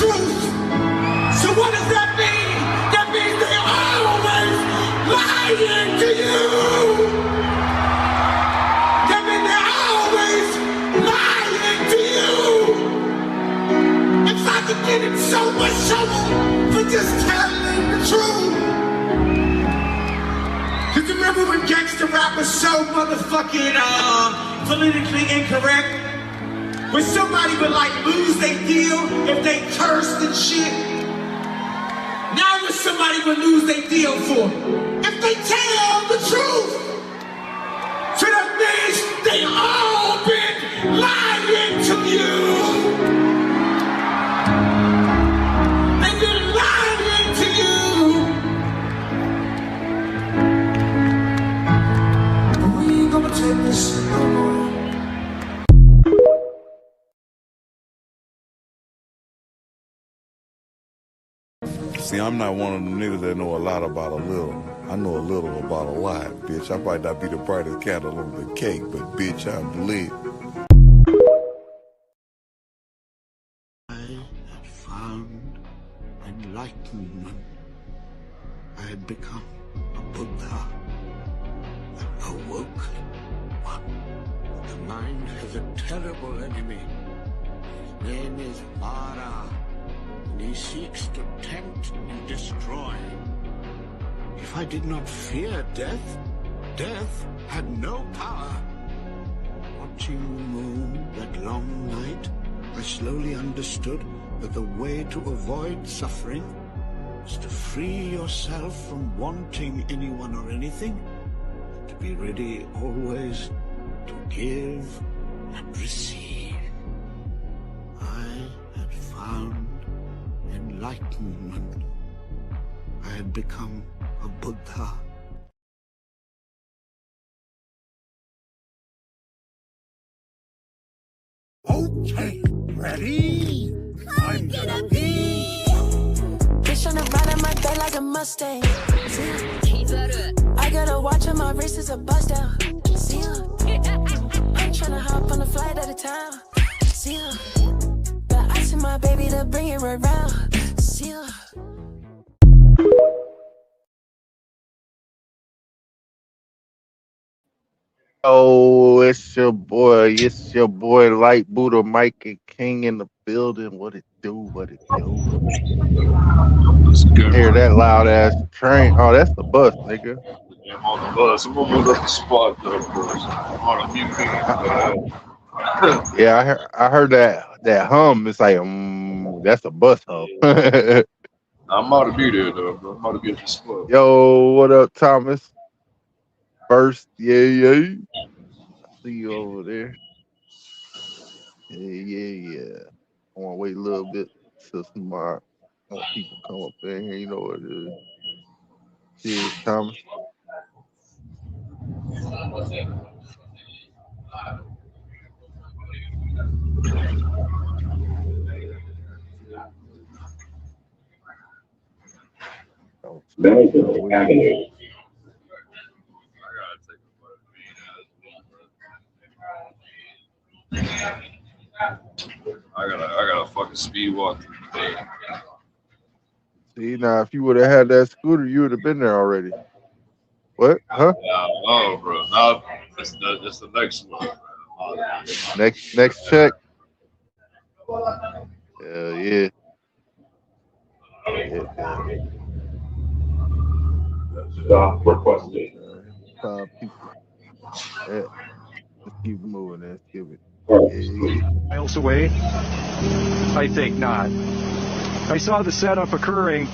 truth. So what does that mean? That means they always lying to you. That means they're always lying to you. If I could get in so much trouble for just telling the truth. Cause remember when gangster rap was so motherfucking politically incorrect? When somebody would like lose their deal if they cursed and shit. Now what somebody would lose their deal for? If they tell the truth. So that means they all been lying to you. They've been lying to you. But we ain't gonna take this no more. See, I'm not one of them niggas that know a lot about a little. I know a little about a lot, bitch. I might not be the brightest candle on the cake, but bitch, I'm lit. I had found enlightenment. I had become a Buddha, an awoken one. The mind has a terrible enemy. His name is Mara. And he seeks to tempt and destroy. If I did not fear death, death had no power. Watching the moon that long night, I slowly understood that the way to avoid suffering is to free yourself from wanting anyone or anything, to be ready always to give and receive. I had found enlightenment. I had become a Buddha. Okay, ready? I'm gonna be. Bitch on the ride of my bed like a Mustang. I got a watch on my wrist, is a bust down. See ya. I'm tryna hop on a flight out of town. See ya. But I sent my baby to bring it right round. See ya. Oh, it's your boy Light Buddha Mike and King in the building. What it do? What it do? Hear that loud ass train? Oh, that's the bus, nigga. I'm on the bus. I'm gonna go to the spot though, bro. I'm on a mute. Yeah, I heard that hum. It's like that's a bus hum. I'm about to be there though, bro. I'm about to be at the spot. Yo, what up, Thomas? First, yeah. I see you over there. Yeah. I want to wait a little bit till some more people come up in here. You know what it is. Cheers, Thomas. I gotta fucking speed walk through the day. See, now if you would have had that scooter, you would have been there already. What? Huh? No, bro. No, it's the next one. Next check. Yeah. Stop requested. 5 people. Yeah. Let's keep moving. Let's give it. Miles away? I think not. I saw the setup occurring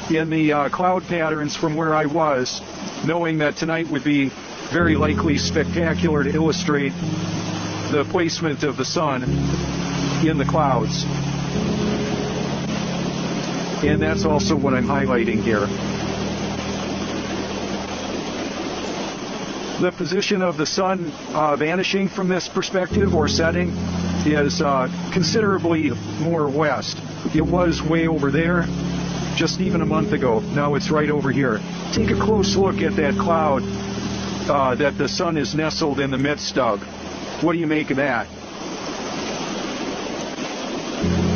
in the cloud patterns from where I was, knowing that tonight would be very likely spectacular to illustrate the placement of the sun in the clouds. And that's also what I'm highlighting here. The position of the sun vanishing from this perspective or setting is considerably more west. It was way over there just even a month ago. Now it's right over here. Take a close look at that cloud that the sun is nestled in the midst of. What do you make of that?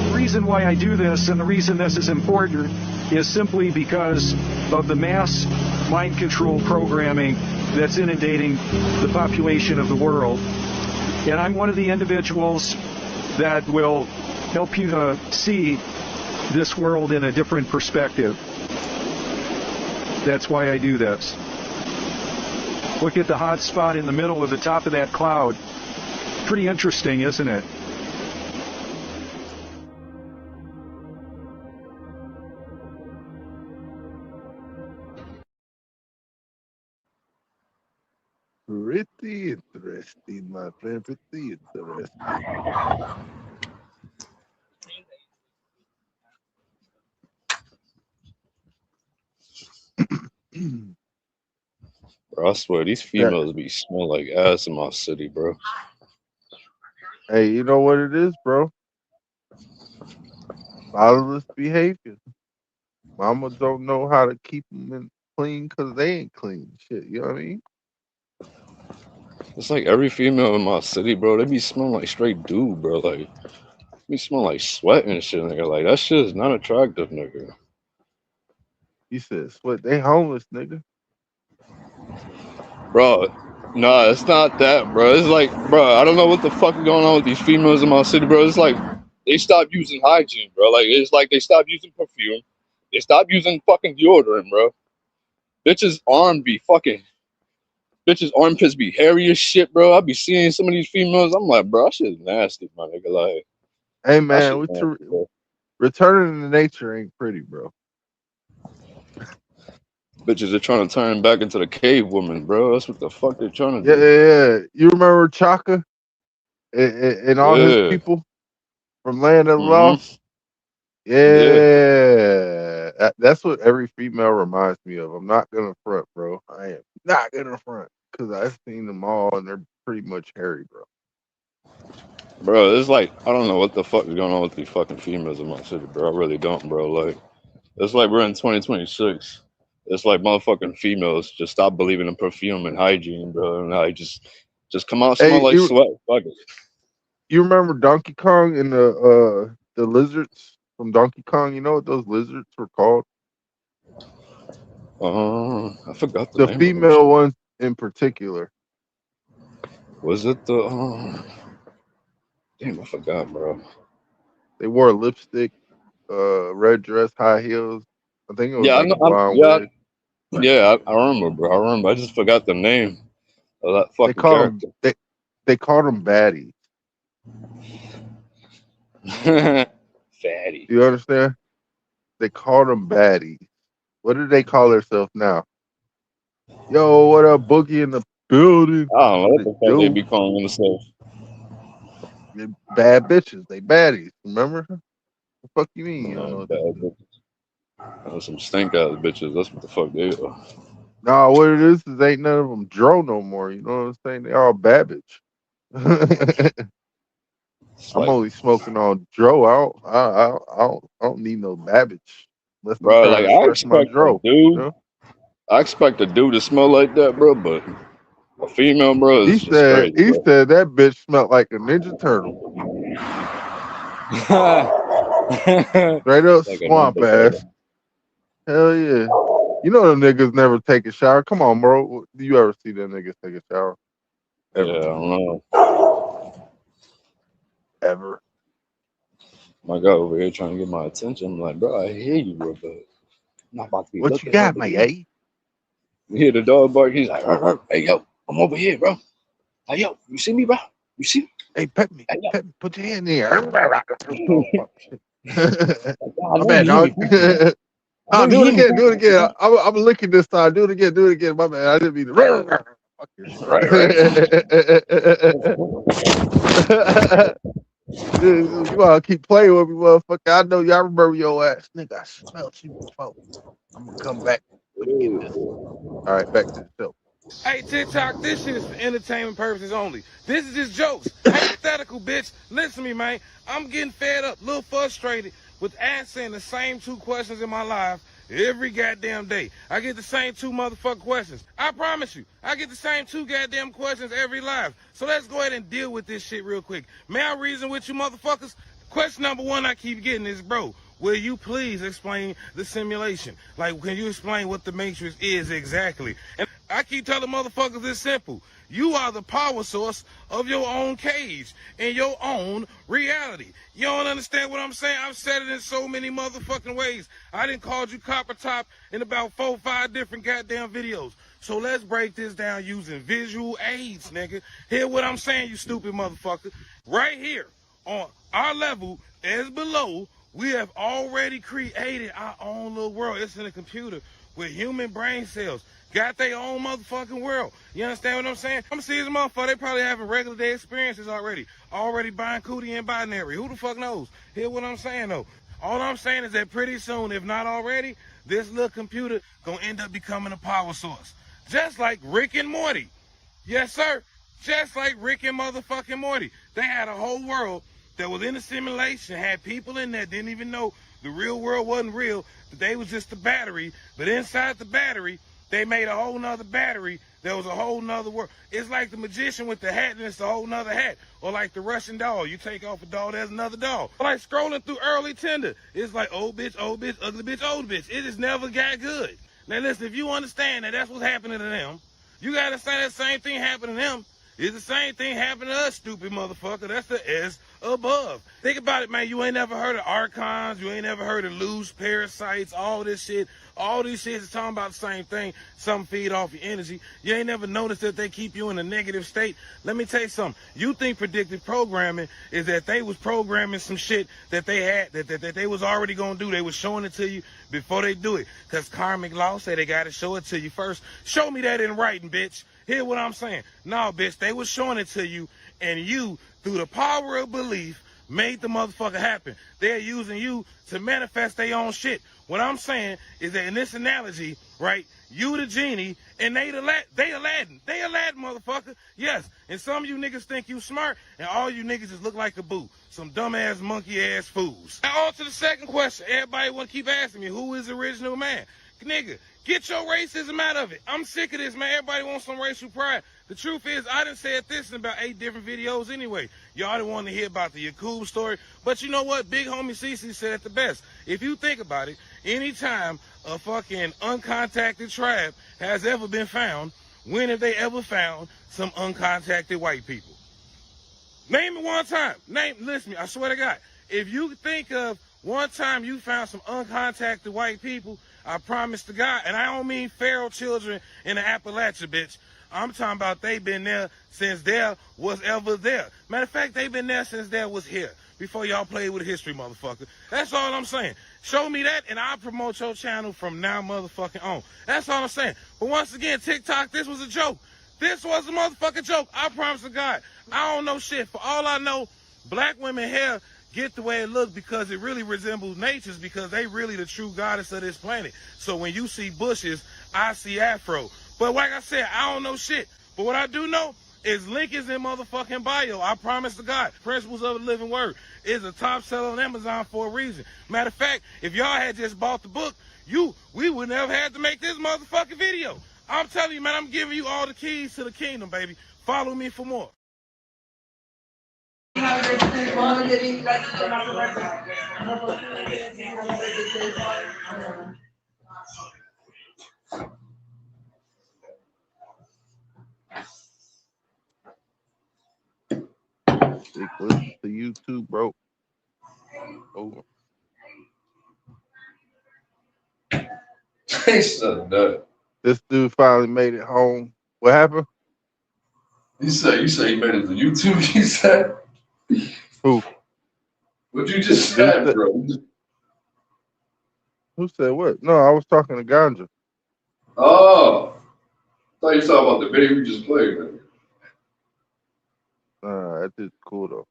The reason why I do this and the reason this is important is simply because of the mass mind control programming that's inundating the population of the world. And I'm one of the individuals that will help you to see this world in a different perspective. That's why I do this. Look at the hot spot in the middle of the top of that cloud. Pretty interesting, isn't it? Pretty interesting, my friend. Pretty interesting. Bro, I swear these Yeah. females be smell like ass in my city, bro. Hey, you know what it is, bro? Fatherless behavior. Mama don't know how to keep them clean because they ain't clean. Shit, you know what I mean? It's like every female in my city, bro. They be smelling like straight dude, bro. Like be smelling like sweat and shit, nigga. Like that shit is not attractive, nigga. You said, "What? They homeless, nigga." Bro, nah, it's not that, bro. It's like, bro, I don't know what the fuck is going on with these females in my city, bro. It's like they stopped using hygiene, bro. Like it's like they stopped using perfume. They stopped using fucking deodorant, bro. Bitches' armpits be hairy as shit, bro. I be seeing some of these females. I'm like, bro, that shit is nasty, my nigga. Like, Hey, that man, shit nasty, bro. returning to nature ain't pretty, bro. Bitches are trying to turn back into the cave woman, bro. That's what the fuck they're trying to Yeah, do. yeah, yeah. You remember Chaka and all his Yeah. people from Land of the Mm-hmm. Lost? Yeah. Yeah, that's what every female reminds me of. I'm not gonna front, bro. I am not gonna front because I've seen them all and they're pretty much hairy, bro. Bro, it's like, I don't know what the fuck is going on with these fucking females in my city, bro. I really don't, bro. Like, it's like we're in 2026. It's like motherfucking females just stop believing in perfume and hygiene, bro. And I just come out smell Hey, like sweat. Fuck it. you remember Donkey Kong and the lizards from Donkey Kong? You know what those lizards were called? I forgot the The name of them shit. female ones in particular. Was it the damn, I forgot, bro. They wore lipstick, red dress, high heels. I think it was Yeah, I like know. a blonde Yeah, wig. yeah. I remember, bro. I remember. I just forgot the name of that They fucking called them character. they called them baddies. Fatty. You understand? They called them baddies. What do they call themselves now? Yo, what up, Boogie in the building? I don't know What what it the fuck they do? be calling themselves. They bad bitches. They baddies. Remember? The fuck you mean you don't know Man, what bad they do? bitches. Some stink ass bitches. That's what the fuck they are. Nah, what it is ain't none of them dro no more. You know what I'm saying? They all bad bitch. It's I'm like, only smoking on dro. I don't need no babbage unless I'm bro, trying like to stretch my dro. You know? I expect a dude to smell like that, bro, but a female, bro, is just crazy, He bro. said that bitch smelled like a Ninja Turtle. Straight up Like a swamp ninja ass. turtle. Hell yeah. You know them niggas never take a shower. Come on, bro. Do you ever see them niggas take a shower? Yeah, Ever. I don't know. Ever. My guy over here trying to get my attention. I'm like, bro, I hear you, bro, but I'm not about to be What you looking got, over my you. eh? You hear the dog bark? He's like, "Rrr, rrr. Hey, yo, I'm over here, bro. Hey, yo, you see me, bro? You see me? Hey, pet me. Hey, yo. Pet me. Put your hand in there. Oh, fuck. Shit. I My know you bad, hear me, dog. bro. I Oh, know you do it hear me, again. Do it again. bro. I'm licking this time. Do it again. Do it again. My bad. I didn't mean to. Fuck your Right, right. shit. You wanna keep playing with me, motherfucker? I know y'all remember your ass, nigga. I smelled you before. I'm gonna come back. Let me get this. All right, back to the show. Hey, TikTok, this shit is for entertainment purposes only. This is just jokes. Hypothetical, bitch. Listen to me, man. I'm getting fed up, a little frustrated with answering the same two questions in my life every goddamn day. I get the same two motherfucking questions. I promise you. I get the same two goddamn questions every live. So let's go ahead and deal with this shit real quick. May I reason with you motherfuckers? Question number one I keep getting is, bro, will you please explain the simulation? Like, can you explain what the Matrix is exactly? And I keep telling motherfuckers it's simple. You are the power source of your own cage and your own reality. You don't understand what I'm saying? I've said it in so many motherfucking ways. I done called you copper top in about 4 or 5 different goddamn videos. So let's break this down using visual aids, nigga. Hear what I'm saying, you stupid motherfucker. Right here on our level as below, we have already created our own little world. It's in a computer with human brain cells. Got their own motherfucking world. You understand what I'm saying? I'm seeing this motherfucker, they probably having regular day experiences already. Already buying cootie and binary. Who the fuck knows? Hear what I'm saying though? All I'm saying is that pretty soon, if not already, this little computer gonna end up becoming a power source. Just like Rick and Morty. Yes, sir. Just like Rick and motherfucking Morty. They had a whole world that was in a simulation, had people in there, didn't even know the real world wasn't real, that they was just a battery, but inside the battery, they made a whole nother battery. There was a whole nother world. It's like the magician with the hat and it's a whole nother hat. Or like the Russian doll. You take off a doll, there's another doll. Or like scrolling through early Tinder. It's like old bitch, ugly bitch, old bitch. It just never got good. Now listen, if you understand that that's what's happening to them, you gotta say that same thing happened to them. It's the same thing happened to us, stupid motherfucker. That's the S above. Think about it, man. You ain't never heard of archons. You ain't never heard of loose parasites, all this shit. All these shit is talking about the same thing. Some feed off your energy. You ain't never noticed that they keep you in a negative state. Let me tell you something. You think predictive programming is that they was programming some shit that they had, that they was already going to do. They was showing it to you before they do it. Because karmic law say they got to show it to you first. Show me that in writing, bitch. Hear what I'm saying. No, bitch, they was showing it to you, and you, through the power of belief, made the motherfucker happen. They're using you to manifest their own shit. What I'm saying is that in this analogy, right, you the genie, and they Aladdin. They Aladdin, motherfucker. Yes, and some of you niggas think you smart, and all you niggas just look like a boo. Some dumbass, monkey-ass fools. Now, on to the second question. Everybody want to keep asking me, who is the original man? Nigga, get your racism out of it. I'm sick of this, man. Everybody wants some racial pride. The truth is, I done said this in about 8 different videos anyway. Y'all didn't want to hear about the Yakub story. But you know what? Big homie Cece said it the best. If you think about it, anytime a fucking uncontacted tribe has ever been found, when have they ever found some uncontacted white people? Name it one time. Listen, I swear to God. If you think of one time you found some uncontacted white people, I promise to God, and I don't mean feral children in the Appalachia, bitch. I'm talking about they been there since there was ever there. Matter of fact, they been there since there was here. Before y'all played with history, motherfucker. That's all I'm saying. Show me that, and I'll promote your channel from now motherfucking on. That's all I'm saying. But once again, TikTok, this was a joke. This was a motherfucking joke. I promise to God. I don't know shit. For all I know, black women hair get the way it looks because it really resembles nature's, because they really the true goddess of this planet. So when you see bushes, I see afro. But like I said, I don't know shit. But what I do know is link is in motherfucking bio. I promise to God. Principles of the Living Word is a top seller on Amazon for a reason. Matter of fact, if y'all had just bought the book, we would never have to make this motherfucking video. I'm telling you, man, I'm giving you all the keys to the kingdom, baby. Follow me for more. Listen to YouTube, bro. Over. This dude finally made it home. What happened? You say he made it to YouTube, you said? Who? What you just said, bro. Who said what? No, I was talking to Ganja. Oh. I thought you talking about the video we just played, man. That dude's cool, though.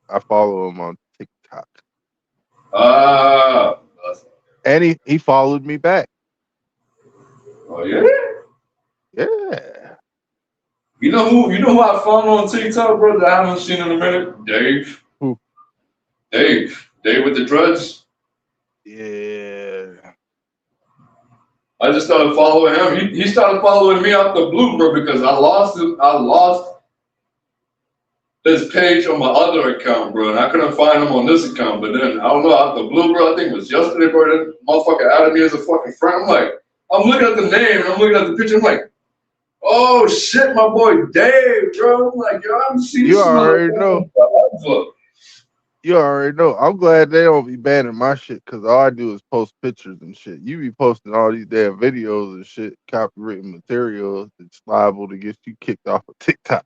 I follow him on TikTok. And he followed me back. Oh, yeah? Yeah. You know who I follow on TikTok, bro, that I haven't seen in a minute? Dave. Who? Dave with the dreads. Yeah. I just started following him. He started following me out the blue, bro, because I lost his page on my other account, bro, and I couldn't find him on this account. But then I don't know, out the blue, bro, I think it was yesterday, bro. That motherfucker added me as a fucking friend. I'm looking at the name and I'm looking at the picture. I'm like, oh shit, my boy Dave, bro. I'm like, yo, I haven't seen You this already know. forever. You already know. I'm glad they don't be banning my shit because all I do is post pictures and shit. You be posting all these damn videos and shit, copywritten materials that's liable to get you kicked off of TikTok.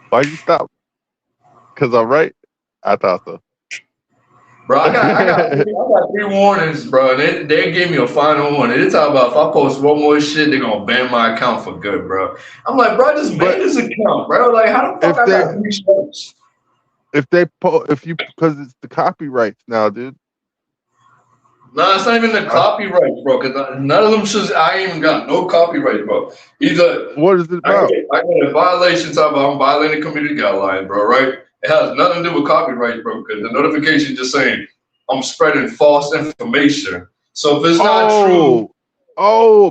Why'd you stop? Because I'm right? I thought so. Bro, I got 3 warnings, bro. They gave me a final warning. They talk about if I post one more shit, they're gonna ban my account for good, bro. I'm like, bro, I just made this account, bro. Like, how the fuck I got 3 strikes? Because it's the copyrights now, dude. No, it's not even the copyright, bro. Because none of them shits, I ain't even got no copyright, bro. Either what is it about? I got a violation talking about I'm violating community guidelines, bro. Right? It has nothing to do with copyright, bro. Because the notification just saying I'm spreading false information. So if it's not true,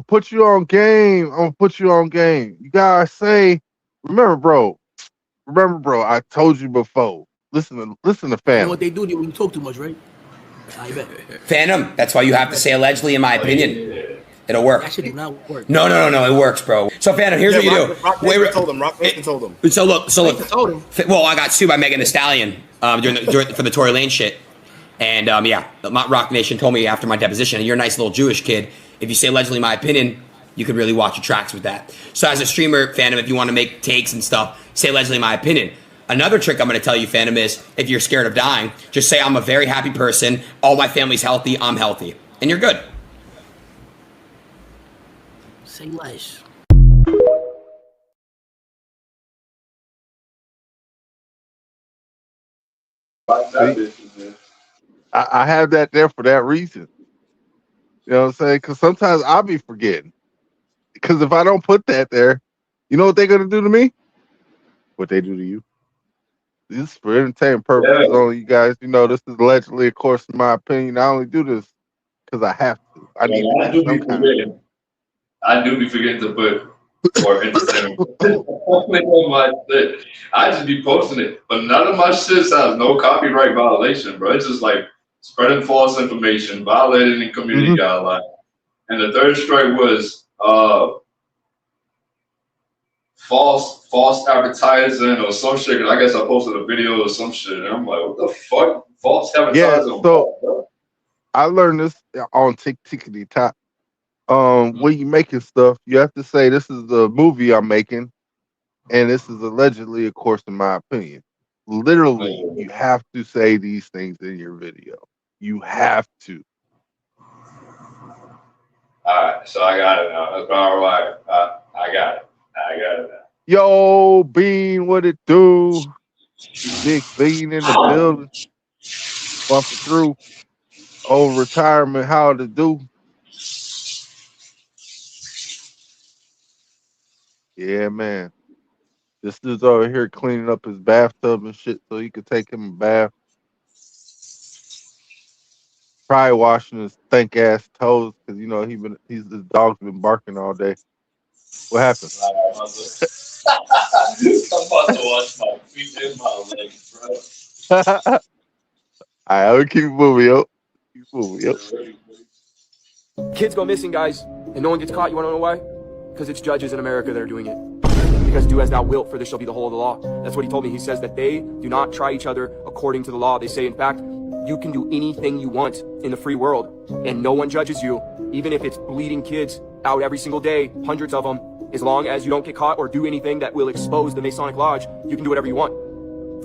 put you on game. I'm gonna put you on game. You gotta say, remember, bro. I told you before. Listen to Phantom. You know what they do when you talk too much, right? I bet. Phantom, that's why you have to say allegedly, in my opinion. It'll work. That shit do not work. No, it works, bro. So Phantom, here's what you do. Rock told him. So look. Well, I got sued by Megan Thee Stallion for the Tory Lane shit. And Rock Nation told me after my deposition, you're a nice little Jewish kid. If you say allegedly, in my opinion, you could really watch your tracks with that. So as a streamer, Phantom, if you want to make takes and stuff, say allegedly, in my opinion. Another trick I'm going to tell you, Phantom, is if you're scared of dying, just say I'm a very happy person. All my family's healthy. I'm healthy. And you're good. Say less. I have that there for that reason. You know what I'm saying? Because sometimes I'll be forgetting. Because if I don't put that there, you know what they're going to do to me? What they do to you. This is for entertainment purposes only, you guys. You know, this is allegedly, of course, in my opinion. I only do this because I have to. I do be forgetting to put for entertainment. I just be posting it. But none of my shits has no copyright violation, bro. It's just like spreading false information, violating the community guidelines. And the third strike was false advertising or some shit. I guess I posted a video or some shit, and I'm like, what the fuck? False advertising? Yeah, so I learned this on Tickety Top. When you making stuff, you have to say this is the movie I'm making, and this is allegedly, of course, in my opinion. Literally, you have to say these things in your video. You have to. All right, so I got it now. That's all right. I got it now. Yo, Bean, what it do? Big Bean in the building. Bumping through. Old retirement, how to do. Yeah, man. This dude's over here cleaning up his bathtub and shit so he could take him a bath. Probably washing his stank ass toes because you know his dog's been barking all day. What happened? I'm about to wash my feet and my legs, bro. All right, I'll keep moving, yo. Kids go missing, guys, and no one gets caught. You want to know why? Because it's judges in America that are doing it. Because do as thou wilt, for this shall be the whole of the law. That's what he told me. He says that they do not try each other according to the law. They say, in fact, you can do anything you want in the free world, and no one judges you, even if it's bleeding kids out every single day, hundreds of them. As long as you don't get caught or do anything that will expose the Masonic Lodge, you can do whatever you want.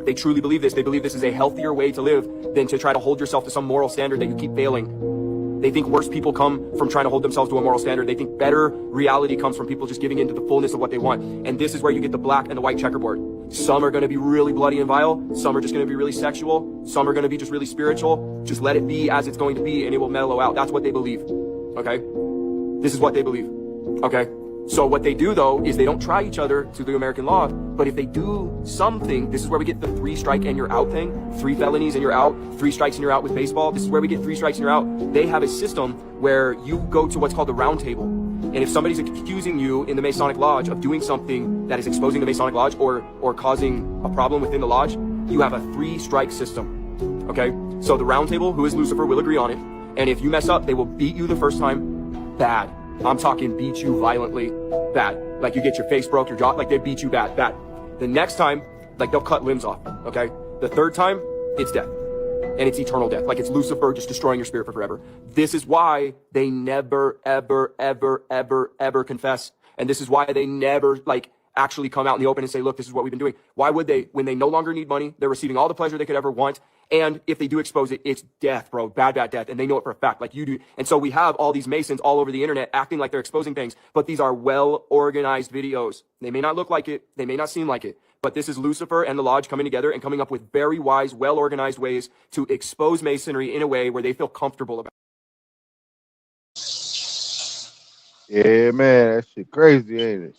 They truly believe this. They believe this is a healthier way to live than to try to hold yourself to some moral standard that you keep failing. They think worse people come from trying to hold themselves to a moral standard. They think better reality comes from people just giving into the fullness of what they want. And this is where you get the black and the white checkerboard. Some are going to be really bloody and vile. Some are just going to be really sexual. Some are going to be just really spiritual. Just let it be as it's going to be and it will mellow out. That's what they believe. Okay? This is what they believe. Okay? So what they do, though, is they don't try each other to the American law, but if they do something, this is where we get the 3 strike and you're out thing, 3 felonies and you're out, 3 strikes and you're out with baseball. This is where we get 3 strikes and you're out. They have a system where you go to what's called the round table. And if somebody's accusing you in the Masonic Lodge of doing something that is exposing the Masonic Lodge or causing a problem within the lodge, you have a 3-strike system, okay? So the round table, who is Lucifer, will agree on it. And if you mess up, they will beat you the first time, bad. I'm talking beat you violently, bad. Like you get your face broke, your jaw, like they beat you bad, bad. The next time, like they'll cut limbs off, okay? The third time, it's death. And it's eternal death. Like it's Lucifer just destroying your spirit for forever. This is why they never, ever, ever, ever, ever confess. And this is why they never, like, actually come out in the open and say, look, this is what we've been doing. Why would they? When they no longer need money, they're receiving all the pleasure they could ever want. And if they do expose it, it's death, bro. Bad, bad death. And they know it for a fact, like you do. And so we have all these Masons all over the internet acting like they're exposing things. But these are well-organized videos. They may not look like it. They may not seem like it. But this is Lucifer and the Lodge coming together and coming up with very wise, well-organized ways to expose Masonry in a way where they feel comfortable about it. Yeah, man, that shit crazy, ain't it?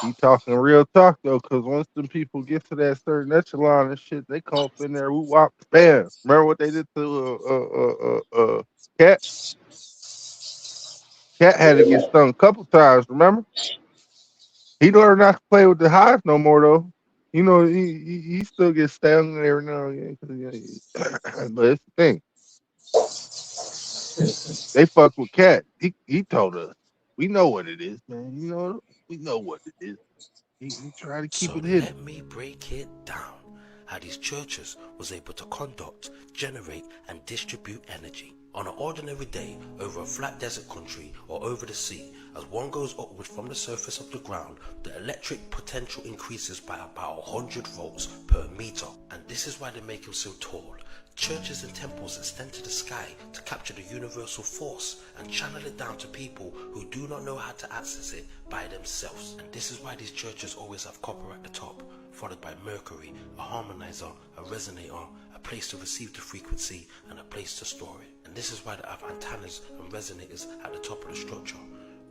He talking real talk though, cause once them people get to that certain echelon and shit, they come up in there, woo wop, bam. Remember what they did to Cat? Cat had to get stung a couple times. Remember? He learned not to play with the hives no more though. You know, he still gets stung every now and again. But it's the thing. They fuck with Cat. He told us. We know what it is, man. You know, we know what it is. He tried to keep it hidden. Let me break it down. How these churches was able to conduct, generate, and distribute energy. On an ordinary day, over a flat desert country or over the sea, as one goes upward from the surface of the ground, the electric potential increases by about 100 volts per meter. And this is why they make him so tall. Churches and temples extend to the sky to capture the universal force and channel it down to people who do not know how to access it by themselves. And this is why these churches always have copper at the top, followed by mercury, a harmonizer, a resonator, a place to receive the frequency, and a place to store it. And this is why they have antennas and resonators at the top of the structure.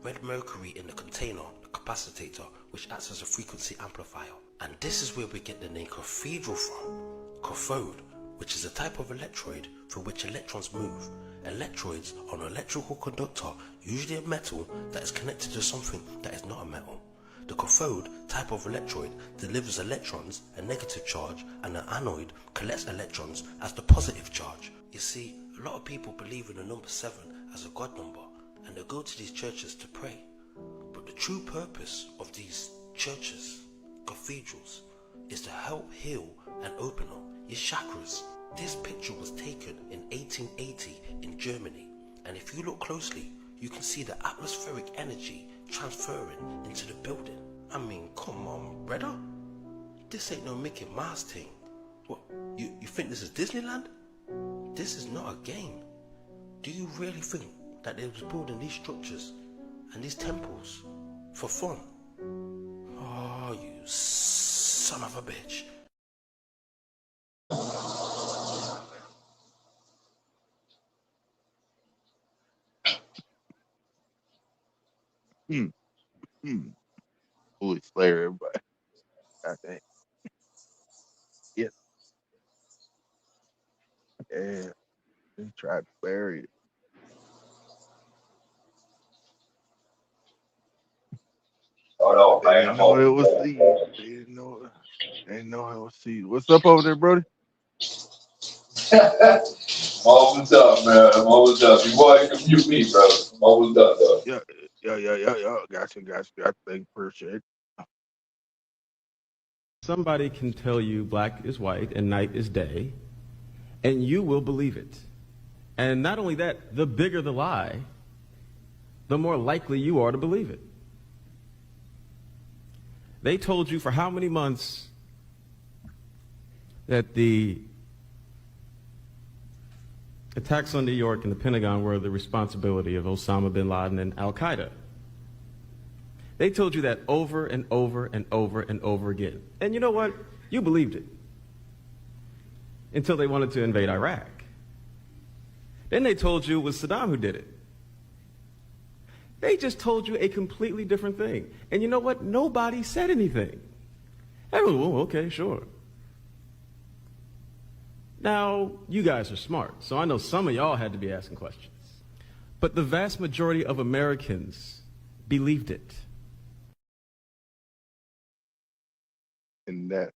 Red mercury in the container, the capacitator, which acts as a frequency amplifier. And this is where we get the name cathedral from, cathode, which is a type of electrode through which electrons move. Electrodes are an electrical conductor, usually a metal that is connected to something that is not a metal. The cathode type of electrode delivers electrons, a negative charge, and the anode collects electrons as the positive charge. You see, a lot of people believe in the number 7 as a god number, and they go to these churches to pray. But the true purpose of these churches, cathedrals, is to help heal and open up your chakras. This picture was taken in 1880 in Germany, and if you look closely, you can see the atmospheric energy transferring into the building. I mean, come on, brother. This ain't no Mickey Mouse thing. What, you think this is Disneyland? This is not a game. Do you really think that they was building these structures and these temples for fun? Oh, you son of a bitch. Holy Slayer, everybody. God dang. Yeah. Yeah. They tried to bury it. Oh, no, They didn't know it was seed. They didn't know it was seed. What's up over there, Brody? I'm almost done, man. I'm almost done. You boy, you can mute me, bro. I'm almost done, though. Yeah. Gotcha. Thank you, appreciate it. Somebody can tell you black is white and night is day, and you will believe it. And not only that, the bigger the lie, the more likely you are to believe it. They told you for how many months that the attacks on New York and the Pentagon were the responsibility of Osama bin Laden and Al-Qaeda. They told you that over and over and over and over again. And you know what? You believed it. Until they wanted to invade Iraq. Then they told you it was Saddam who did it. They just told you a completely different thing. And you know what? Nobody said anything. Everyone, well, okay, sure. Now, you guys are smart, so I know some of y'all had to be asking questions. But the vast majority of Americans believed it. And that's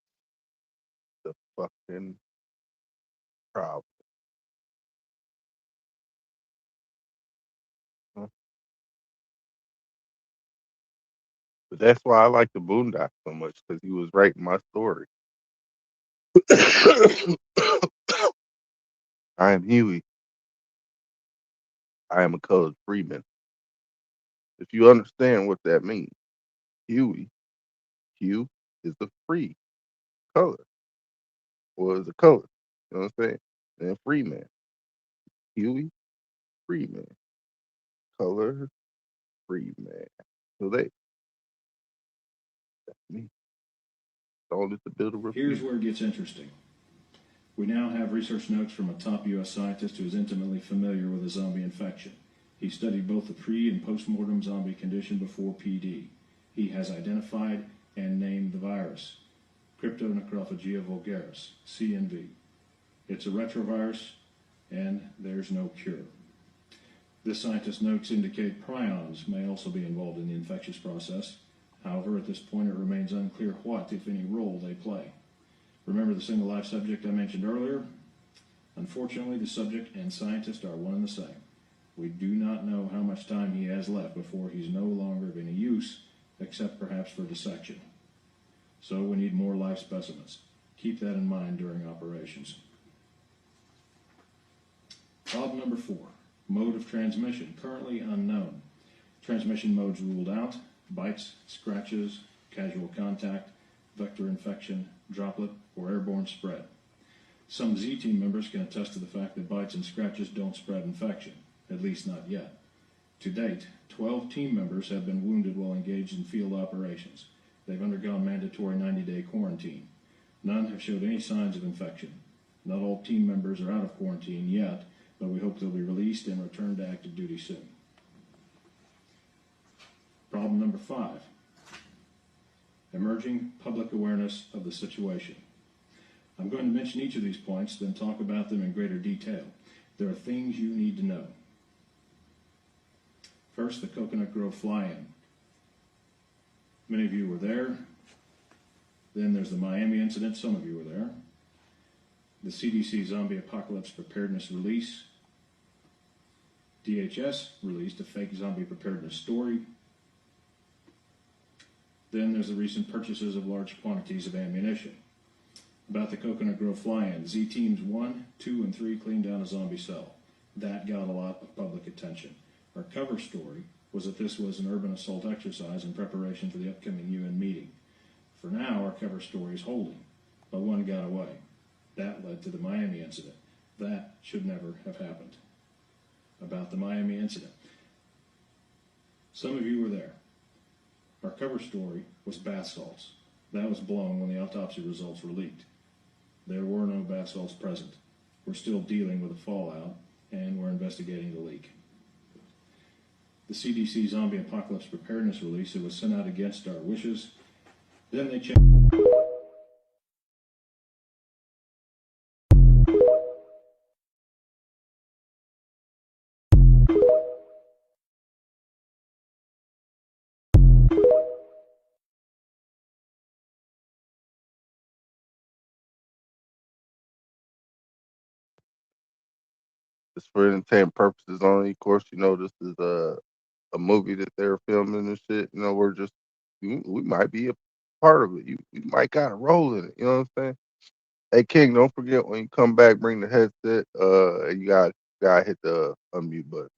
the fucking problem. Huh? But that's why I like the Boondocks so much, because he was writing my story. I am Huey. I am a colored freeman. If you understand what that means, Huey, Hugh is a free color, or is a color. You know what I'm saying? And freeman. Huey, freeman. Color, freeman. So that's me. All is to build a repeat. Here's where it gets interesting. We now have research notes from a top U.S. scientist who is intimately familiar with a zombie infection. He studied both the pre- and post-mortem zombie condition before PD. He has identified and named the virus, Cryptonecrophagia vulgaris, CNV. It's a retrovirus, and there's no cure. This scientist's notes indicate prions may also be involved in the infectious process. However, at this point, it remains unclear what, if any, role they play. Remember the single life subject I mentioned earlier? Unfortunately, the subject and scientist are one and the same. We do not know how much time he has left before he's no longer of any use, except perhaps for dissection. So we need more live specimens. Keep that in mind during operations. Problem number 4, mode of transmission, currently unknown. Transmission modes ruled out: bites, scratches, casual contact, vector infection, droplet, or airborne spread. Some Z team members can attest to the fact that bites and scratches don't spread infection, at least not yet. To date, 12 team members have been wounded while engaged in field operations. They've undergone mandatory 90-day quarantine. None have showed any signs of infection. Not all team members are out of quarantine yet, but we hope they'll be released and return to active duty soon. Problem number 5, emerging public awareness of the situation. I'm going to mention each of these points, then talk about them in greater detail. There are things you need to know. First, the Coconut Grove fly-in. Many of you were there. Then there's the Miami incident. Some of you were there. The CDC Zombie Apocalypse Preparedness Release. DHS released a fake zombie preparedness story. Then there's the recent purchases of large quantities of ammunition. About the Coconut Grove fly-in, Z Teams 1, 2, and 3 cleaned down a zombie cell. That got a lot of public attention. Our cover story was that this was an urban assault exercise in preparation for the upcoming UN meeting. For now, our cover story is holding, but one got away. That led to the Miami incident. That should never have happened. About the Miami incident. Some of you were there. Our cover story was bath salts. That was blown when the autopsy results were leaked. There were no bath salts present. We're still dealing with the fallout, and we're investigating the leak. The CDC Zombie Apocalypse Preparedness Release, it was sent out against our wishes. Then they changed. It's for entertainment purposes only. Of course, you know, this is a movie that they're filming and shit. You know, we might be a part of it. We might got a role in it. You know what I'm saying? Hey King, don't forget when you come back, bring the headset. You gotta hit the unmute button.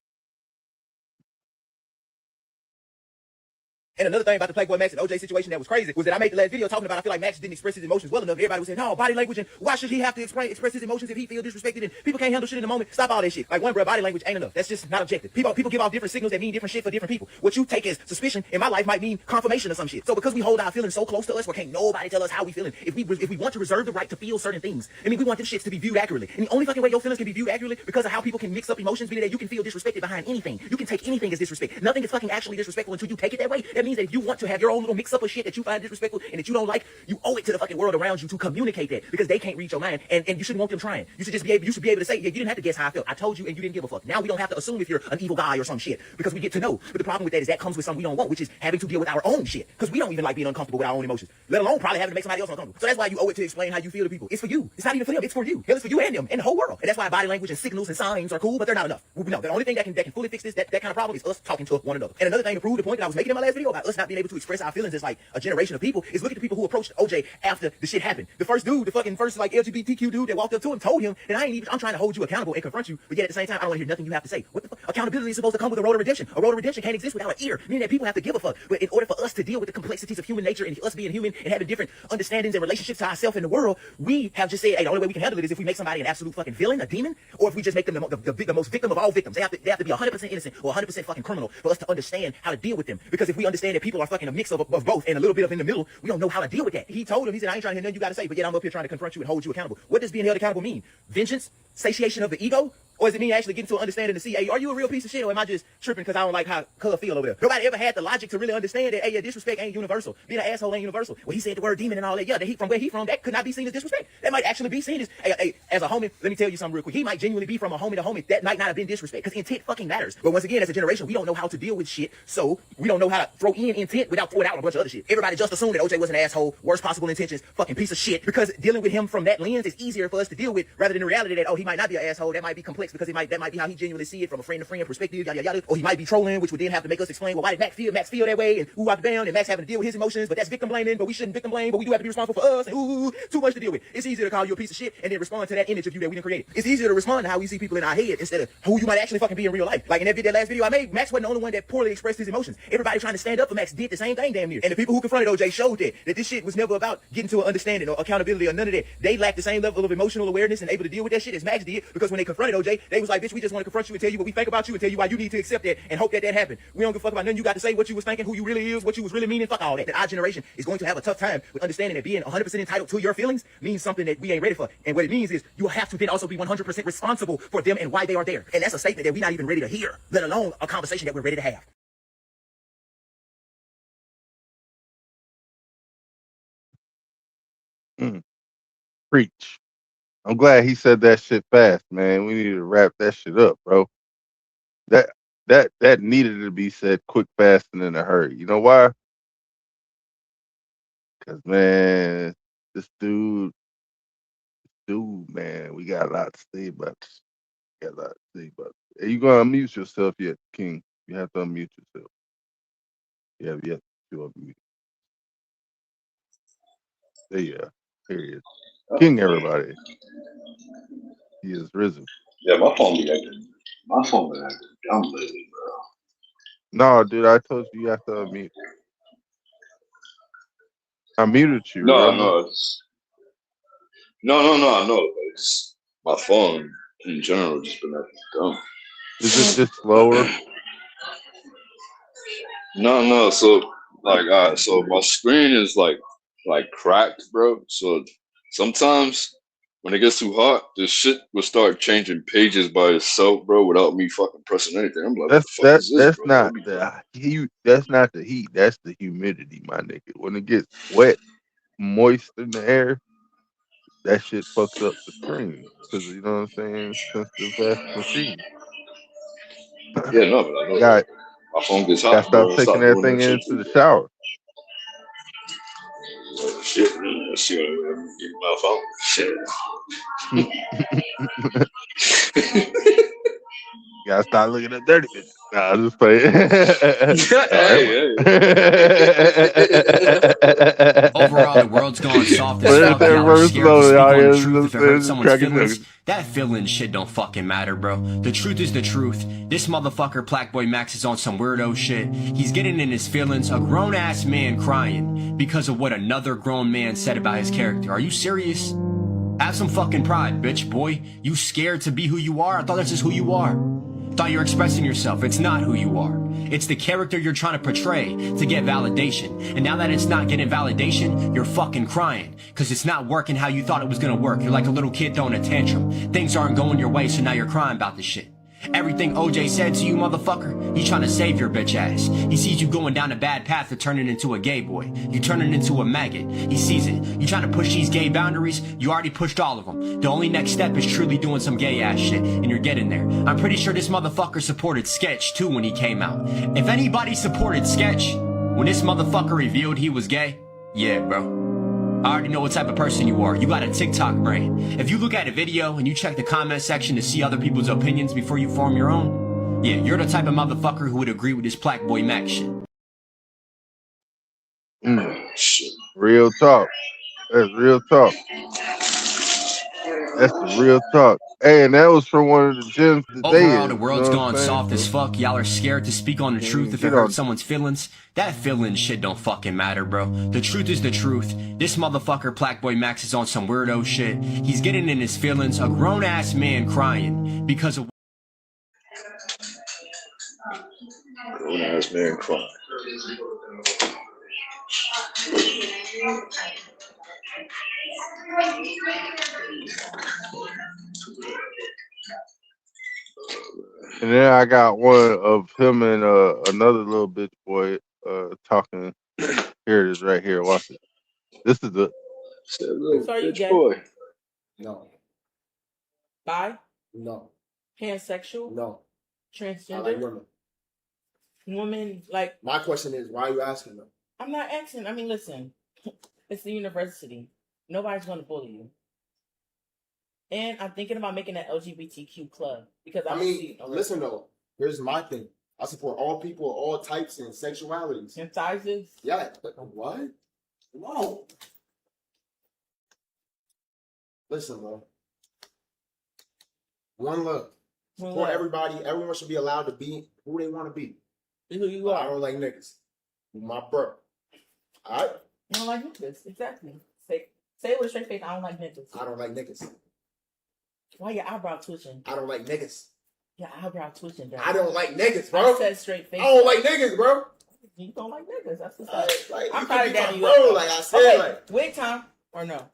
And another thing about the Playboy Max and OJ situation that was crazy was that I made the last video talking about I feel like Max didn't express his emotions well enough. Everybody was saying, no, body language, and why should he have to express his emotions if he feel disrespected and people can't handle shit in the moment? Stop all that shit. Like, one, bro, body language ain't enough. That's just not objective. People give off different signals that mean different shit for different people. What you take as suspicion in my life might mean confirmation of some shit. So because we hold our feelings so close to us, where can't nobody tell us how we feeling, if we want to reserve the right to feel certain things, I mean, we want them shits to be viewed accurately. And the only fucking way your feelings can be viewed accurately because of how people can mix up emotions, meaning that you can feel disrespected behind anything. You can take anything as disrespect. Nothing is fucking actually disrespectful until you take it that way. That That means that if you want to have your own little mix up of shit that you find disrespectful and that you don't like, you owe it to the fucking world around you to communicate that, because they can't read your mind, and you shouldn't want them trying. You should just be able, you should be able to say, yeah, you didn't have to guess how I felt. I told you and you didn't give a fuck. Now we don't have to assume if you're an evil guy or some shit, because we get to know. But the problem with that is that comes with something we don't want, which is having to deal with our own shit, because we don't even like being uncomfortable with our own emotions, let alone probably having to make somebody else uncomfortable. So that's why you owe it to explain how you feel to people. It's for you. It's not even for them. It's for you. Hell, it's for you and them and the whole world. And that's why body language and signals and signs are cool, but they're not enough. No, the only thing that can fully fix this, that kind of problem, is us talking to one another. And another thing to prove the point that I was making in my last video about us not being able to express our feelings as like a generation of people is look at the people who approached OJ after the shit happened. The first dude, the fucking first like LGBTQ dude that walked up to him told him that I'm trying to hold you accountable and confront you, but yet at the same time I don't want to hear nothing you have to say. What the fuck? Accountability is supposed to come with a road of redemption. A road of redemption can't exist without an ear, meaning that people have to give a fuck. But in order for us to deal with the complexities of human nature and us being human and having different understandings and relationships to ourselves in the world, we have just said, hey, the only way we can handle it is if we make somebody an absolute fucking villain, a demon, or if we just make them the most victim of all victims. They have to be 100% innocent or 100% fucking criminal for us to understand how to deal with them. Because if we understand that people are fucking a mix of both and a little bit of in the middle, we don't know how to deal with that. He told him, he said, I ain't trying to hear nothing you got to say, but yet I'm up here trying to confront you and hold you accountable. What does being held accountable mean? Vengeance? Satiation of the ego? Or is it me actually getting to an understanding to see, hey, are you a real piece of shit, or am I just tripping because I don't like how color feel over there? Nobody ever had the logic to really understand that, hey, yeah, disrespect ain't universal. Being an asshole ain't universal. Well, he said the word demon and all that. Yeah, from where he from, that could not be seen as disrespect. That might actually be seen as, hey, as a homie, let me tell you something real quick. He might genuinely be from a homie to homie. That might not have been disrespect, because intent fucking matters. But once again, as a generation, we don't know how to deal with shit, so we don't know how to throw in intent without throwing out a bunch of other shit. Everybody just assumed that OJ was an asshole, worst possible intentions, fucking piece of shit, because dealing with him from that lens is easier for us to deal with, rather than the reality that, oh, he might not be an asshole. That might be complex, because that might be how he genuinely see it from a friend to friend perspective, yada yada. Or he might be trolling, which would then have to make us explain, well, why did Max feel that way, and ooh, out the down, and Max having to deal with his emotions, but that's victim blaming, but we shouldn't victim blame, but we do have to be responsible for us, and ooh, too much to deal with. It's easier to call you a piece of shit and then respond to that image of you that we didn't create. It's easier to respond to how we see people in our head instead of who you might actually fucking be in real life. Like in that last video I made, Max wasn't the only one that poorly expressed his emotions. Everybody trying to stand up for Max did the same thing damn near. And the people who confronted OJ showed that this shit was never about getting to an understanding or accountability or none of that. They lacked the same level of emotional awareness and able to deal with that shit as Max did, because when they confronted OJ, they was like, bitch, we just want to confront you and tell you what we think about you and tell you why you need to accept that and hope that happened. We don't give a fuck about nothing you got to say, what you was thinking, who you really is, what you was really meaning, fuck all that. That our generation is going to have a tough time with understanding that being 100% entitled to your feelings means something that we ain't ready for. And what it means is you have to then also be 100% responsible for them and why they are there. And that's a statement that we're not even ready to hear, let alone a conversation that we're ready to have. Preach. I'm glad he said that shit fast, man. We need to wrap that shit up, bro. That needed to be said quick, fast, and in a hurry. You know why? Because, man, this dude, man, we got a lot to say about this. Hey, you gonna unmute yourself yet, King? You have to unmute yourself. Yeah, to unmute. There you are. Here he is. King, everybody. He is risen. Yeah, my phone be acting dumb lately, bro. No, dude, I told you have to unmute. I muted you. No, remember? I know. No, I know. But it's my phone in general just been acting dumb. Is it just slower? No. So so my screen is like cracked, bro. So sometimes when it gets too hot, this shit will start changing pages by itself, bro, without me fucking pressing anything. I'm like, what the fuck is this, that's bro? not the heat. That's not the heat. That's the humidity, my nigga. When it gets wet, moist in the air, that shit fucks up the screen. Because you know what I'm saying? Sensitive ass machine. Yeah, no, but I know that my phone gets hot, gotta stop bro. taking that thing into the shower. Shit, man. Let's see what I'm getting my phone. Shit. Gotta start looking at dirty bitches. Nah, I'm just playing. Overall, the world's gone soft as fuck. Y'all are scared to speak on the truth if it hurts someone's feelings. That feeling shit don't fucking matter, bro. The truth is the truth. This motherfucker, Blackboy Max, is on some weirdo shit. He's getting in his feelings. A grown-ass man crying because of what another grown man said about his character. Are you serious? Have some fucking pride, bitch, boy. You scared to be who you are? I thought that's just who you are. Thought you're expressing yourself. It's not who you are. It's the character you're trying to portray to get validation. And now that it's not getting validation, you're fucking crying. Cause it's not working how you thought it was gonna work. You're like a little kid throwing a tantrum. Things aren't going your way, so now you're crying about this shit. Everything OJ said to you, motherfucker, he trying to save your bitch ass. He sees you going down a bad path to turning into a gay boy. You turning into a maggot. He sees it. You trying to push these gay boundaries, you already pushed all of them. The only next step is truly doing some gay ass shit, and you're getting there. I'm pretty sure this motherfucker supported Sketch too when he came out. If anybody supported Sketch when this motherfucker revealed he was gay, yeah, bro. I already know what type of person you are. You got a TikTok brain. If you look at a video and you check the comment section to see other people's opinions before you form your own, yeah, you're the type of motherfucker who would agree with this Black Boy Mac shit. Real talk. That's real talk. That's the real talk. Hey, and that was from one of the gems today. Overall, the world's gone soft as fuck. Y'all are scared to speak on the truth if it hurts someone's feelings. That feeling shit don't fucking matter, bro. The truth is the truth. This motherfucker, Black Boy Max, is on some weirdo shit. He's getting in his feelings. A grown-ass man crying because of... Grown-ass man crying. And then I got one of him and another little bitch boy talking. Here it is right here. Watch it. This is the little So are you bitch gay? boy. No. Bi? No. Pansexual? No. Transgender? I like women. Women, like... My question is, why are you asking them? I'm not asking. I mean, listen. It's the university. Nobody's going to bully you. And I'm thinking about making an LGBTQ club. Because I mean, listen though. Here's my thing. I support all people, all types and sexualities. And sizes? Yeah. But what? No. Listen, bro. One love. Support everybody. Everyone should be allowed to be who they want to be. Be who you are. I don't like niggas. My bro. Alright? You don't like niggas. Exactly. Say it with a straight face. I don't like niggas. I don't like niggas. Why your eyebrow twitching? I don't like niggas. Your eyebrow twitching, bro. I don't like niggas, bro. I said straight face. I don't like niggas, bro. You don't like niggas. That's the like, I'm you probably can be down my you. bro, like I said, okay, like. Wait time or no?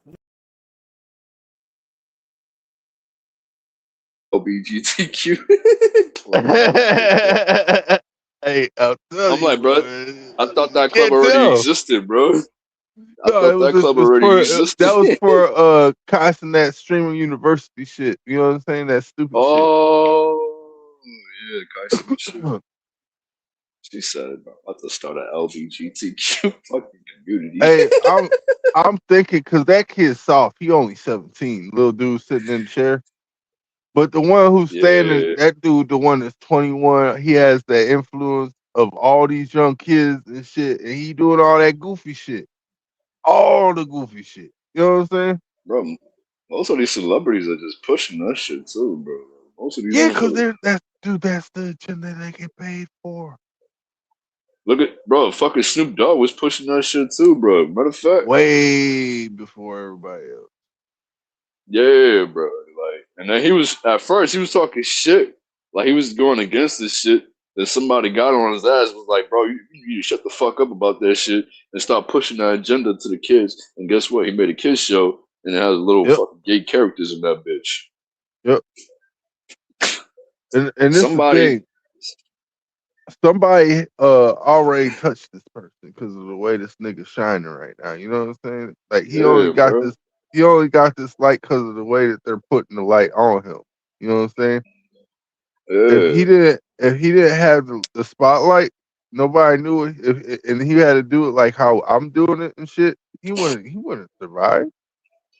LGBTQ. Hey, I'm like, bro, I thought that club Can't already tell. existed, bro. I No, thought that club already existed. that was for constant that streaming university shit. You know what I'm saying? That stupid Oh, yeah, Carson shit. She said, about to start an LGBTQ fucking community. shit. Hey, I'm thinking because that kid's soft. He only 17. Little dude sitting in the chair. But the one who's standing, that dude, the one that's 21, he has the influence of all these young kids and shit, and he doing all that goofy shit. All the goofy shit. You know what I'm saying? Bro, most of these celebrities are just pushing that shit too, bro. Most of these because that's the agenda they get paid for. Look at, bro, fucking Snoop Dogg was pushing that shit too, bro. Matter of fact, way before everybody else. Yeah, bro. Like, and then he was at first he was talking shit, like he was going against this shit. Then somebody got on his ass, was like, bro, you need to shut the fuck up about that shit and stop pushing that agenda to the kids. And guess what? He made a kids show and it has little fucking gay characters in that bitch. Yep. And this somebody already touched this person because of the way this nigga shining right now. You know what I'm saying? Like he only got this. He only got this light because of the way that they're putting the light on him. You know what I'm saying? Yeah. If he didn't have the spotlight, nobody knew it. And he had to do it like how I'm doing it and shit. He wouldn't survive.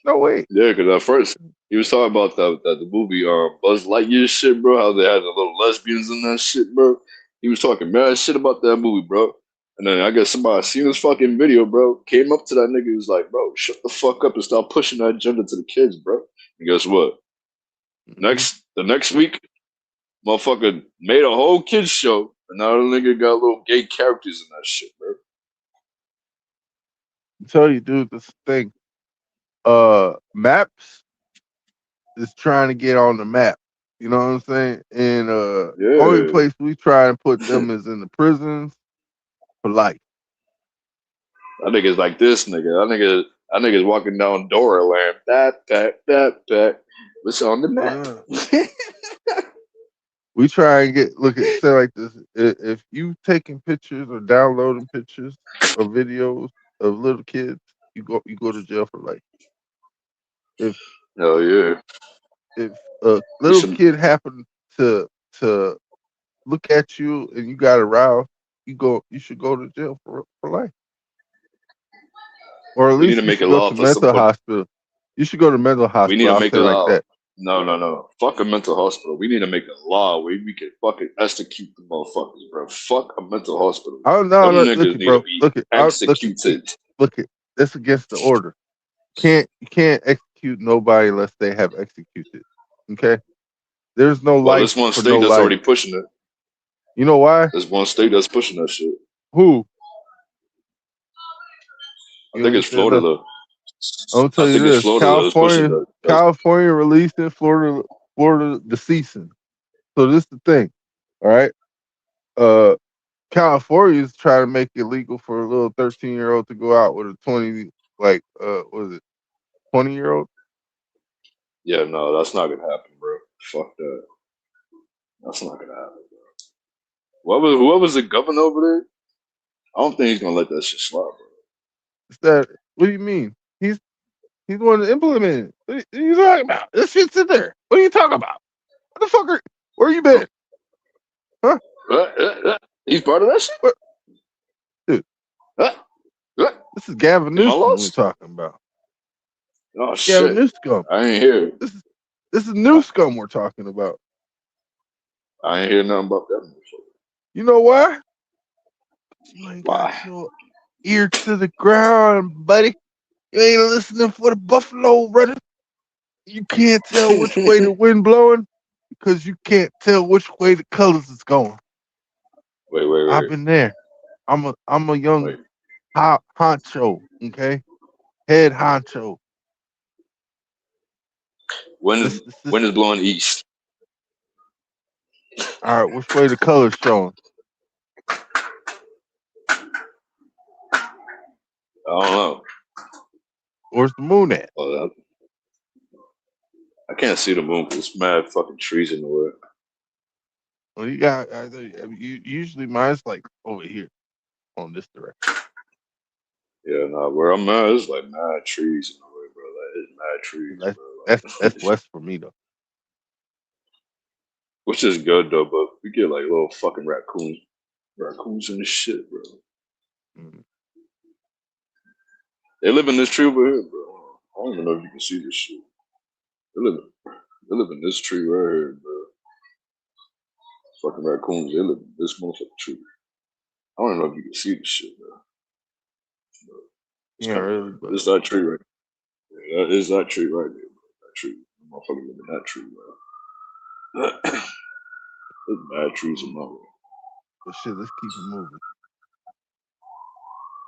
No way. Yeah, because at first he was talking about the movie Buzz Lightyear shit, bro. How they had the little lesbians in that shit, bro. He was talking mad shit about that movie, bro. And then I guess somebody seen this fucking video, bro. Came up to that nigga, was like, bro, shut the fuck up and stop pushing that agenda to the kids, bro. And guess what? The next week, motherfucker made a whole kids show, and now the nigga got little gay characters in that shit, bro. I tell you, dude, this thing. Maps is trying to get on the map. You know what I'm saying? And only place we try and put them is in the prisons for life. That nigga's like this nigga. That nigga's walking down Dora land. That. What's on the map? We try and look at say like this. If you taking pictures or downloading pictures or videos of little kids, you go to jail for life. Hell yeah. If a little kid happened to look at you and you got aroused, you should go to jail for life. Or at We need least to you make a should go law to for some mental fuck. hospital. You should go to mental We hospital. need to I'll make say a like law. that. No. Fuck a mental hospital. We need to make a law where we can fucking execute the motherfuckers, bro. Fuck a mental hospital. Oh no, Them look niggas it, need bro. to be Look it. executed. Look it. That's against the order. You can't execute nobody unless they have executed. Okay? There's no Well, life there's one for state no that's life. already pushing it. You know why? There's one state that's pushing that shit. Who? I think it's Florida. Though. I'm gonna tell I you think it's this: Florida that's pushing that. California releasing, Florida deceasing. So this is the thing, all right? California is trying to make it legal for a little 13-year-old to go out with a 20, what is it, 20-year-old? Yeah, no, that's not gonna happen, bro. Fuck that. That's not gonna happen, bro. Whoever's the governor over there, I don't think he's gonna let that shit slide, bro. What do you mean? He's the one that implemented it. What are you talking about? This shit's in there. What are you talking about? What the fuck where you been? Huh? He's part of that shit? Dude. This is Gavin Newsom we're talking about. Oh, Gavin shit. Newsom. I ain't hear. This is Newsom we're talking about. I ain't hear nothing about that before. You know why? You ain't got your ear to the ground, buddy. You ain't listening for the buffalo running. You can't tell which way the wind blowing because you can't tell which way the colors is going. Wait. I've been there. I'm a young honcho, okay? Head honcho. Wind is blowing east. All right, which way the colors showing? I don't know. Where's the moon at? I can't see the moon because it's mad fucking trees in the way. Well, you got usually mine's like over here on this direction. Yeah, no, where I'm at is like mad trees in the way, bro. Like it's mad trees, bro. Like, That's west for me though. Which is good though, but we get like little fucking raccoons and shit, bro. Mm. They live in this tree over here, bro. I don't even know if you can see this shit. They live in this tree right here, bro. Fucking raccoons, they live in this motherfucking tree. I don't even know if you can see this shit, bro. Yeah, really. But it's that tree right there. Yeah, that is that tree right there, bro. That tree. The motherfucker live in that tree, bro. There's bad trees in my room. But shit, let's keep it moving.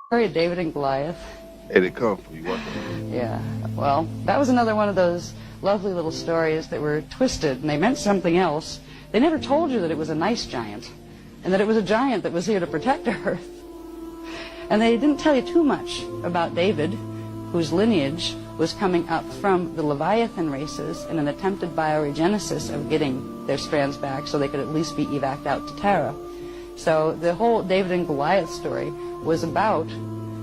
Story of David and Goliath. Hey, they come for you. What? Yeah, well, that was another one of those lovely little stories that were twisted, and they meant something else. They never told you that it was a nice giant, and that it was a giant that was here to protect Earth. And they didn't tell you too much about David, whose lineage was coming up from the Leviathan races in an attempted bioregenesis of getting their strands back so they could at least be evac out to Terra. So the whole David and Goliath story was about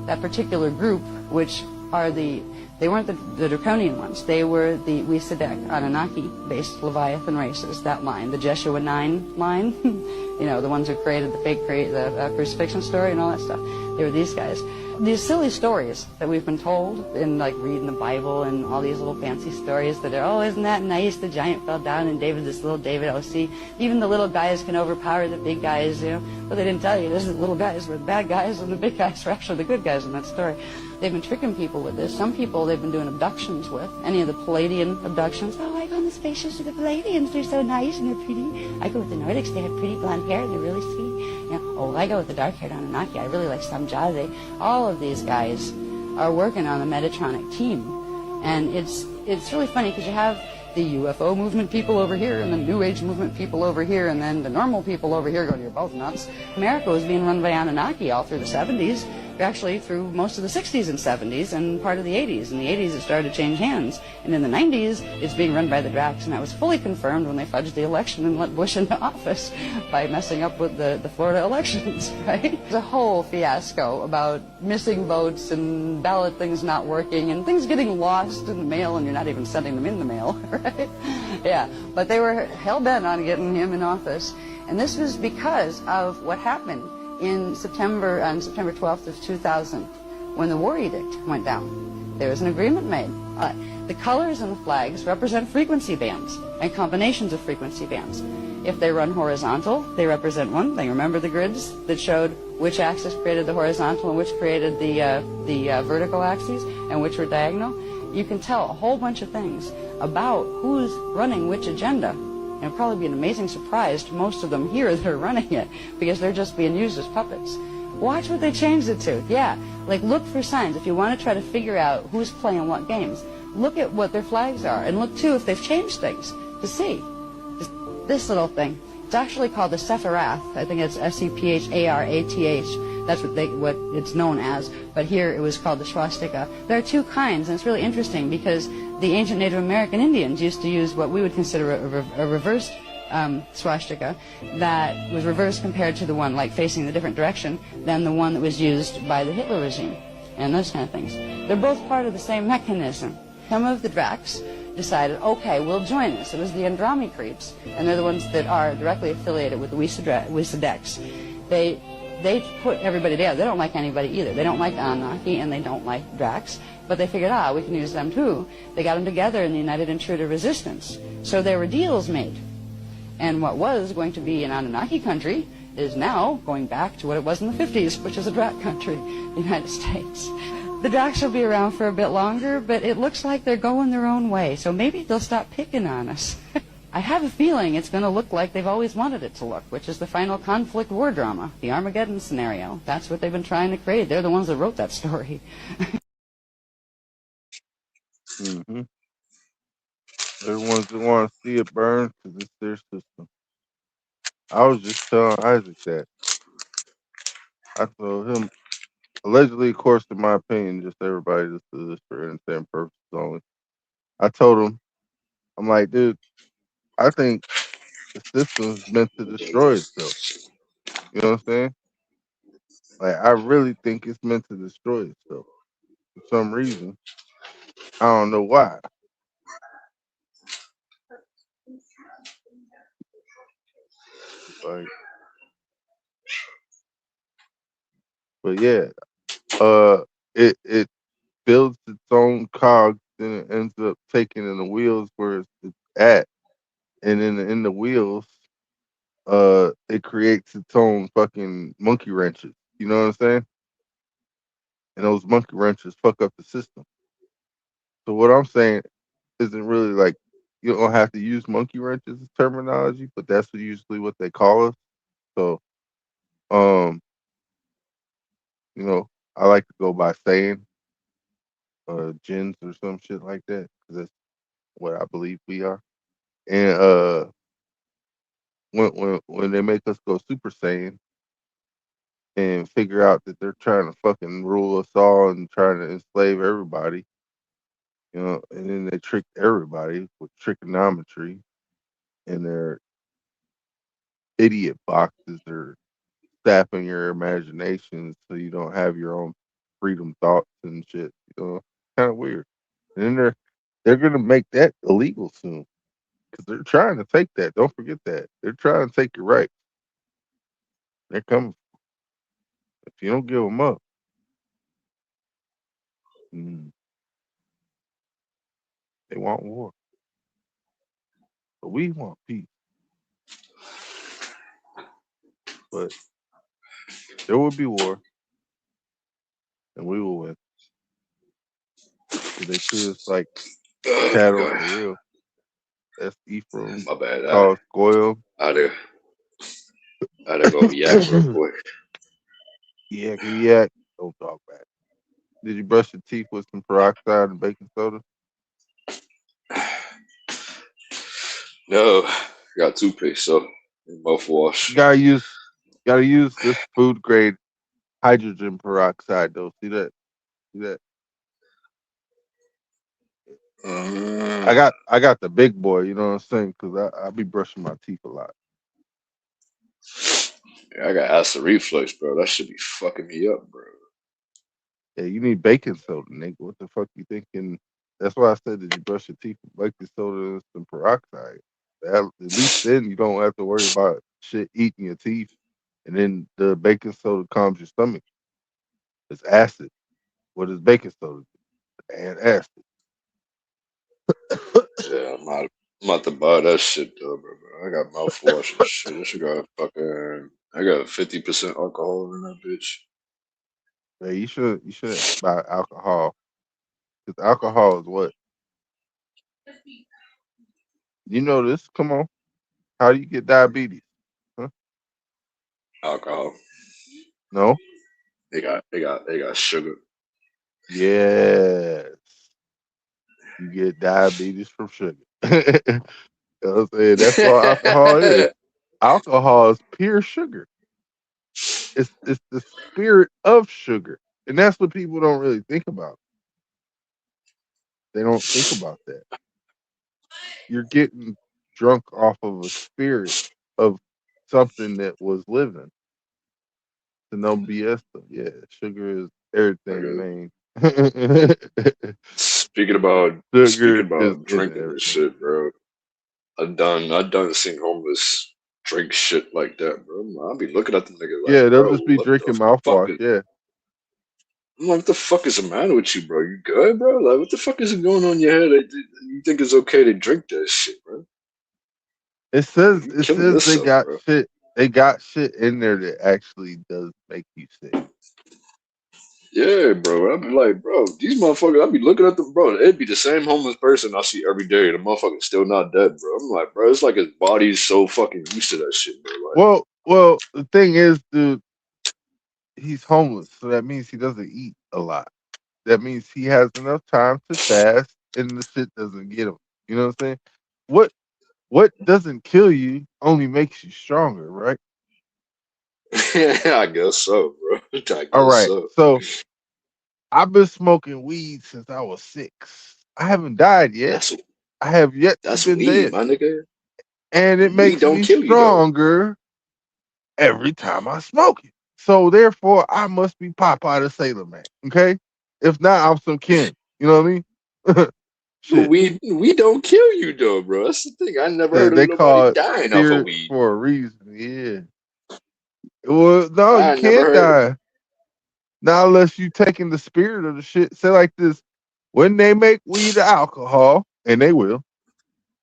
that particular group, which are they weren't the Draconian ones. They were the Wisadek, Anunnaki-based Leviathan races, that line, the Jeshua 9 line, you know, the ones who created the crucifixion story and all that stuff. They were these guys. These silly stories that we've been told in, like, reading the Bible and all these little fancy stories that are, oh, isn't that nice? The giant fell down and this little David, oh, see, even the little guys can overpower the big guys, you know. But they didn't tell you, this is the little guys were the bad guys and the big guys were actually the good guys in that story. They've been tricking people with this. Some people they've been doing abductions with. Any of the Palladian abductions. Oh, I go on the spaceships with the Palladians. They're so nice and they're pretty. I go with the Nordics. They have pretty blonde hair and they're really sweet. You know, oh, I go with the dark-haired Anunnaki. I really like Samjade. All of these guys are working on the Metatronic team. And it's really funny because you have the UFO movement people over here and the New Age movement people over here and then the normal people over here going, you're both nuts. America was being run by Anunnaki all through the 70s. actually through most of the 60s and 70s and part of the 80s. In the 80s, it started to change hands. And in the 90s, it's being run by the Dracs, and that was fully confirmed when they fudged the election and let Bush into office by messing up with the Florida elections, right? There's a whole fiasco about missing votes and ballot things not working and things getting lost in the mail and you're not even sending them in the mail, right? Yeah, but they were hell-bent on getting him in office. And this was because of what happened on September 12th of 2000, when the war edict went down. There was an agreement made. The colors in the flags represent frequency bands and combinations of frequency bands. If they run horizontal, they represent one thing. Remember the grids that showed which axis created the horizontal and which created the vertical axes and which were diagonal? You can tell a whole bunch of things about who's running which agenda. And it'll probably be an amazing surprise to most of them here that are running it, because they're just being used as puppets. Watch what they changed it to. Yeah, like look for signs. If you want to try to figure out who's playing what games, look at what their flags are, and look too if they've changed things to see. Just this little thing. It's actually called the Sepharath. I think it's Sepharath. That's what it's known as. But here it was called the swastika. There are two kinds, and it's really interesting because the ancient Native American Indians used to use what we would consider a reversed swastika that was reversed compared to the one like facing the different direction than the one that was used by the Hitler regime and those kind of things. They're both part of the same mechanism. Some of the Dracs decided, okay, we'll join this. It was the Andrami creeps, and they're the ones that are directly affiliated with the Wisedex. They put everybody together. They don't like anybody either. They don't like Anunnaki and they don't like Dracs, but they figured, we can use them too. They got them together in the United Intruder Resistance. So there were deals made. And what was going to be an Anunnaki country is now going back to what it was in the 50s, which is a Drac country, the United States. The Dracs will be around for a bit longer, but it looks like they're going their own way, so maybe they'll stop picking on us. I have a feeling it's going to look like they've always wanted it to look, which is the final conflict war drama, the Armageddon scenario. That's what they've been trying to create. They're the ones that wrote that story. Mm-hmm. They're the ones that want to see it burn because it's their system. I was just telling Isaac that. I told him, allegedly, of course, in my opinion, just everybody just does this for entertainment purposes only. I told him, I'm like, dude, I think the system's meant to destroy itself. You know what I'm saying? Like, I really think it's meant to destroy itself for some reason. I don't know why. Like, but yeah, it builds its own cogs, and it ends up taking in the wheels where it's at, and in the wheels, it creates its own fucking monkey wrenches. You know what I'm saying? And those monkey wrenches fuck up the system. So what I'm saying isn't really like you don't have to use monkey wrenches as terminology, but that's usually what they call us. So, um, I like to go by saying gins or some shit like that because that's what I believe we are. And when they make us go Super Saiyan and figure out that they're trying to fucking rule us all and trying to enslave everybody, and then they trick everybody with trigonometry and their idiot boxes or sapping your imagination so you don't have your own freedom thoughts and shit. Kind of weird. And then they're gonna make that illegal soon because they're trying to take that. Don't forget that they're trying to take your rights. They're coming. If you don't give them up, they want war. But we want peace. But there will be war, and we will win. They treat us like cattle for real. That's Ephraim. My bad. Called Goyle. I gotta go yak real quick. Yak. Don't talk back. Did you brush your teeth with some peroxide and baking soda? No, got toothpaste, so mouthwash. You gotta use this food grade hydrogen peroxide though. See that? See that? I got the big boy. You know what I'm saying? Because I be brushing my teeth a lot. Yeah, I got acid reflux, bro. That should be fucking me up, bro. Yeah, you need baking soda, nigga. What the fuck you thinking? That's why I said that you brush your teeth with baking soda and some peroxide. At least then you don't have to worry about shit eating your teeth, and then the baking soda calms your stomach. It's acid. What is baking soda? And acid. Yeah, I'm about to buy that shit though, bro. I got mouthwash and shit. That shit got fucking. I got 50% alcohol in that bitch. Yeah, you should buy alcohol because alcohol is what you know. This, come on. How do you get diabetes? Huh? Alcohol. No. They got sugar. Yes, you get diabetes from sugar. You know what I'm saying? That's all alcohol is. Alcohol is pure sugar. It's the spirit of sugar, and that's what people don't really think about. They don't think about that. You're getting drunk off of a spirit of something that was living. So no BS though. Yeah, sugar is everything, Okay. man. Speaking about Sugar speaking is about in drinking and everything. shit, bro. I done seen homeless drink shit like that, bro. I'll be looking at the nigga like, Yeah, they'll bro, just be what the drinking fuck mouthwash. is? Yeah, I'm like, what the fuck is the matter with you, bro? You good, bro? Like, what the fuck is going on in your head that you think it's okay to drink that shit, bro? Like, you it killing says they yourself, got bro. shit. They got shit in there that actually does make you sick. Yeah, bro. I'd be like, bro, these motherfuckers, I'd be looking at them, bro. It'd be the same homeless person I see every day. The motherfucker's still not dead, bro. I'm like, bro, it's like his body's so fucking used to that shit, bro. Like, Well, the thing is, dude, he's homeless, so that means he doesn't eat a lot. That means he has enough time to fast, and the shit doesn't get him. You know what I'm saying? What what doesn't kill you only makes you stronger, right? I guess so, bro. I All guess right. so. So I've been smoking weed since I was 6. I haven't died yet. That's I have yet to that's been weed, dead, my nigga. and it Weed makes don't me kill you though. stronger every time I smoke it. So therefore, I must be Popeye the Sailor Man. Okay. If not, I'm some Ken. You know what I mean? Shit. We don't kill you though, bro. That's the thing. I never heard of They nobody call it dying off of spirits weed. for a reason. Yeah. Well, no, you I never can't heard. die. Not unless you taking the spirit of the shit. Say like this: when they make weed or alcohol, and they will.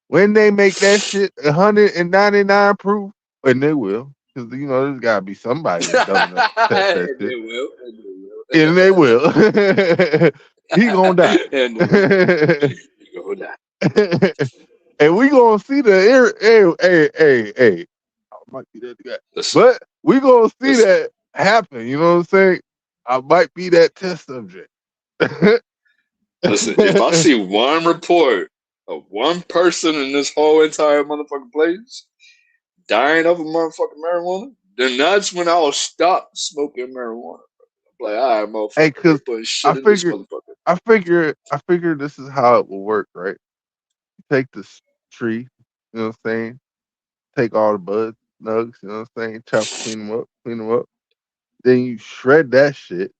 When they make that shit 199 proof, and they will, because you know there's gotta be somebody that's dumb enough to test that And they shit, will. And they will. and they will. He gonna die. And they will. You go die. And we gonna see the hey. I might be that guy. Listen, But we gonna see listen, that happen. You know what I'm saying? I might be that test subject. listen. If I see one report of one person in this whole entire motherfucking place dying of a motherfucking marijuana, then that's when I'll stop smoking marijuana. I'm like, all right, Hey, motherfucker, cause ain't putting I shit in this figured, motherfucker. I figured this is how it will work, right? You take this tree, you know what I'm saying? Take all the buds, nugs, you know what I'm saying? Chop, clean them up. Then you shred that shit,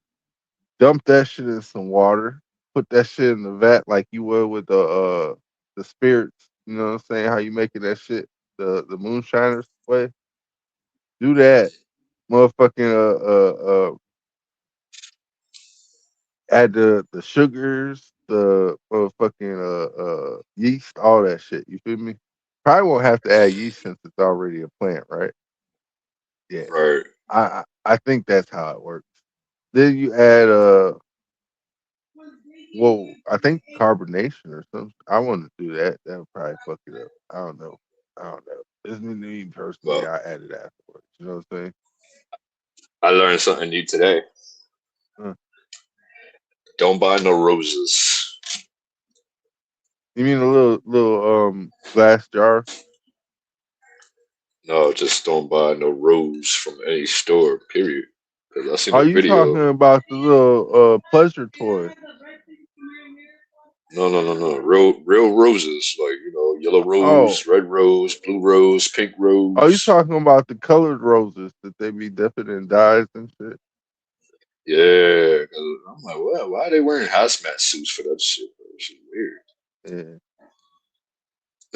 dump that shit in some water, put that shit in the vat like you would with the spirits. You know what I'm saying? How you making that shit the moonshiners way? Do that, motherfucking add the sugars, the motherfucking yeast, all that shit. You feel me? Probably won't have to add yeast since it's already a plant, right? Yeah, Right. I think that's how it works. Then you add well, I think carbonation or something. I want to do that. That would probably fuck it up. I don't know. I don't know. It's me personally. Well, I added afterwards. You know what I'm saying? I learned something new today. Huh. Don't buy no roses. You mean a little glass jar? No, just don't buy no rose from any store, period. 'Cause I seen Are a you talking video. about the little pleasure toy? No. Real roses, like yellow Oh, rose, red rose, blue rose, pink are you rose. talking about the colored roses that they be dipping in dyes and shit? Yeah, 'cause I'm like, what? Why are they wearing hazmat suits for that shit? Bro? This shit weird. Yeah.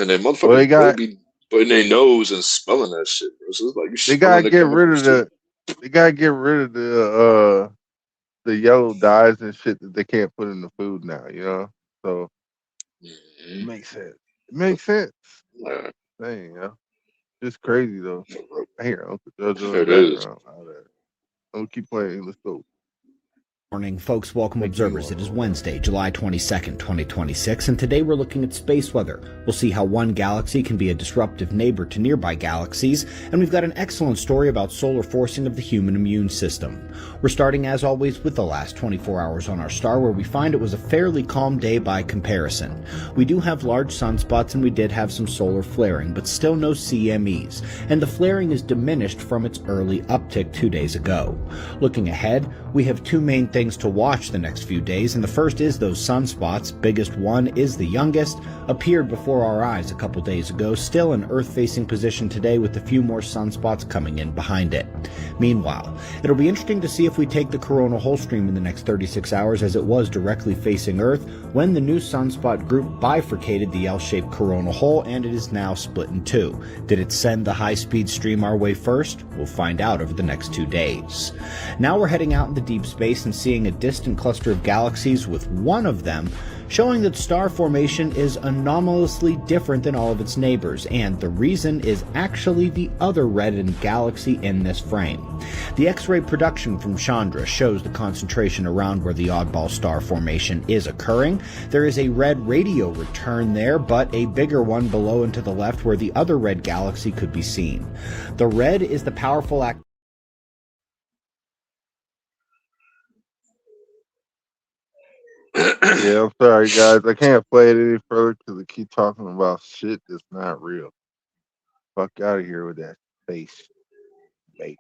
And then Well, they motherfuckers really got be putting their nose and smelling that shit, bro. So it's like you they gotta smelling the get rid chemicals of too. they gotta get rid of the yellow dyes and shit that they can't put in the food now. You know, so it makes sense. It makes sense. Yeah, Dang, yeah. Just crazy though. I hear Uncle JoJo in the it is. background. All that. I'm gonna keep playing. Let's go. Morning, folks. Welcome, Make me observers. It is one. Wednesday, July 22nd, 2026, and today we're looking at space weather. We'll see how one galaxy can be a disruptive neighbor to nearby galaxies, and we've got an excellent story about solar forcing of the human immune system. We're starting, as always, with the last 24 hours on our star, where we find it was a fairly calm day by comparison. We do have large sunspots, and we did have some solar flaring, but still no CMEs, and the flaring is diminished from its early uptick 2 days ago. Looking ahead, we have two main things to watch the next few days, and the first is those sunspots. Biggest one is the youngest, appeared before our eyes a couple days ago, still in Earth-facing position today with a few more sunspots coming in behind it. Meanwhile, it'll be interesting to see if we take the coronal hole stream in the next 36 hours, as it was directly facing Earth when the new sunspot group bifurcated the L-shaped coronal hole, and it is now split in two. Did it send the high-speed stream our way first? We'll find out over the next 2 days. Now we're heading out into deep space and seeing a distant cluster of galaxies, with one of them showing that star formation is anomalously different than all of its neighbors, and the reason is actually the other reddened galaxy in this frame. The X-ray production from Chandra shows the concentration around where the oddball star formation is occurring. There is a red radio return there, but a bigger one below and to the left where the other red galaxy could be seen. The red is the powerful Yeah, I'm sorry, guys. I can't play it any further because they keep talking about shit that's not real. Fuck out of here with that space. Base.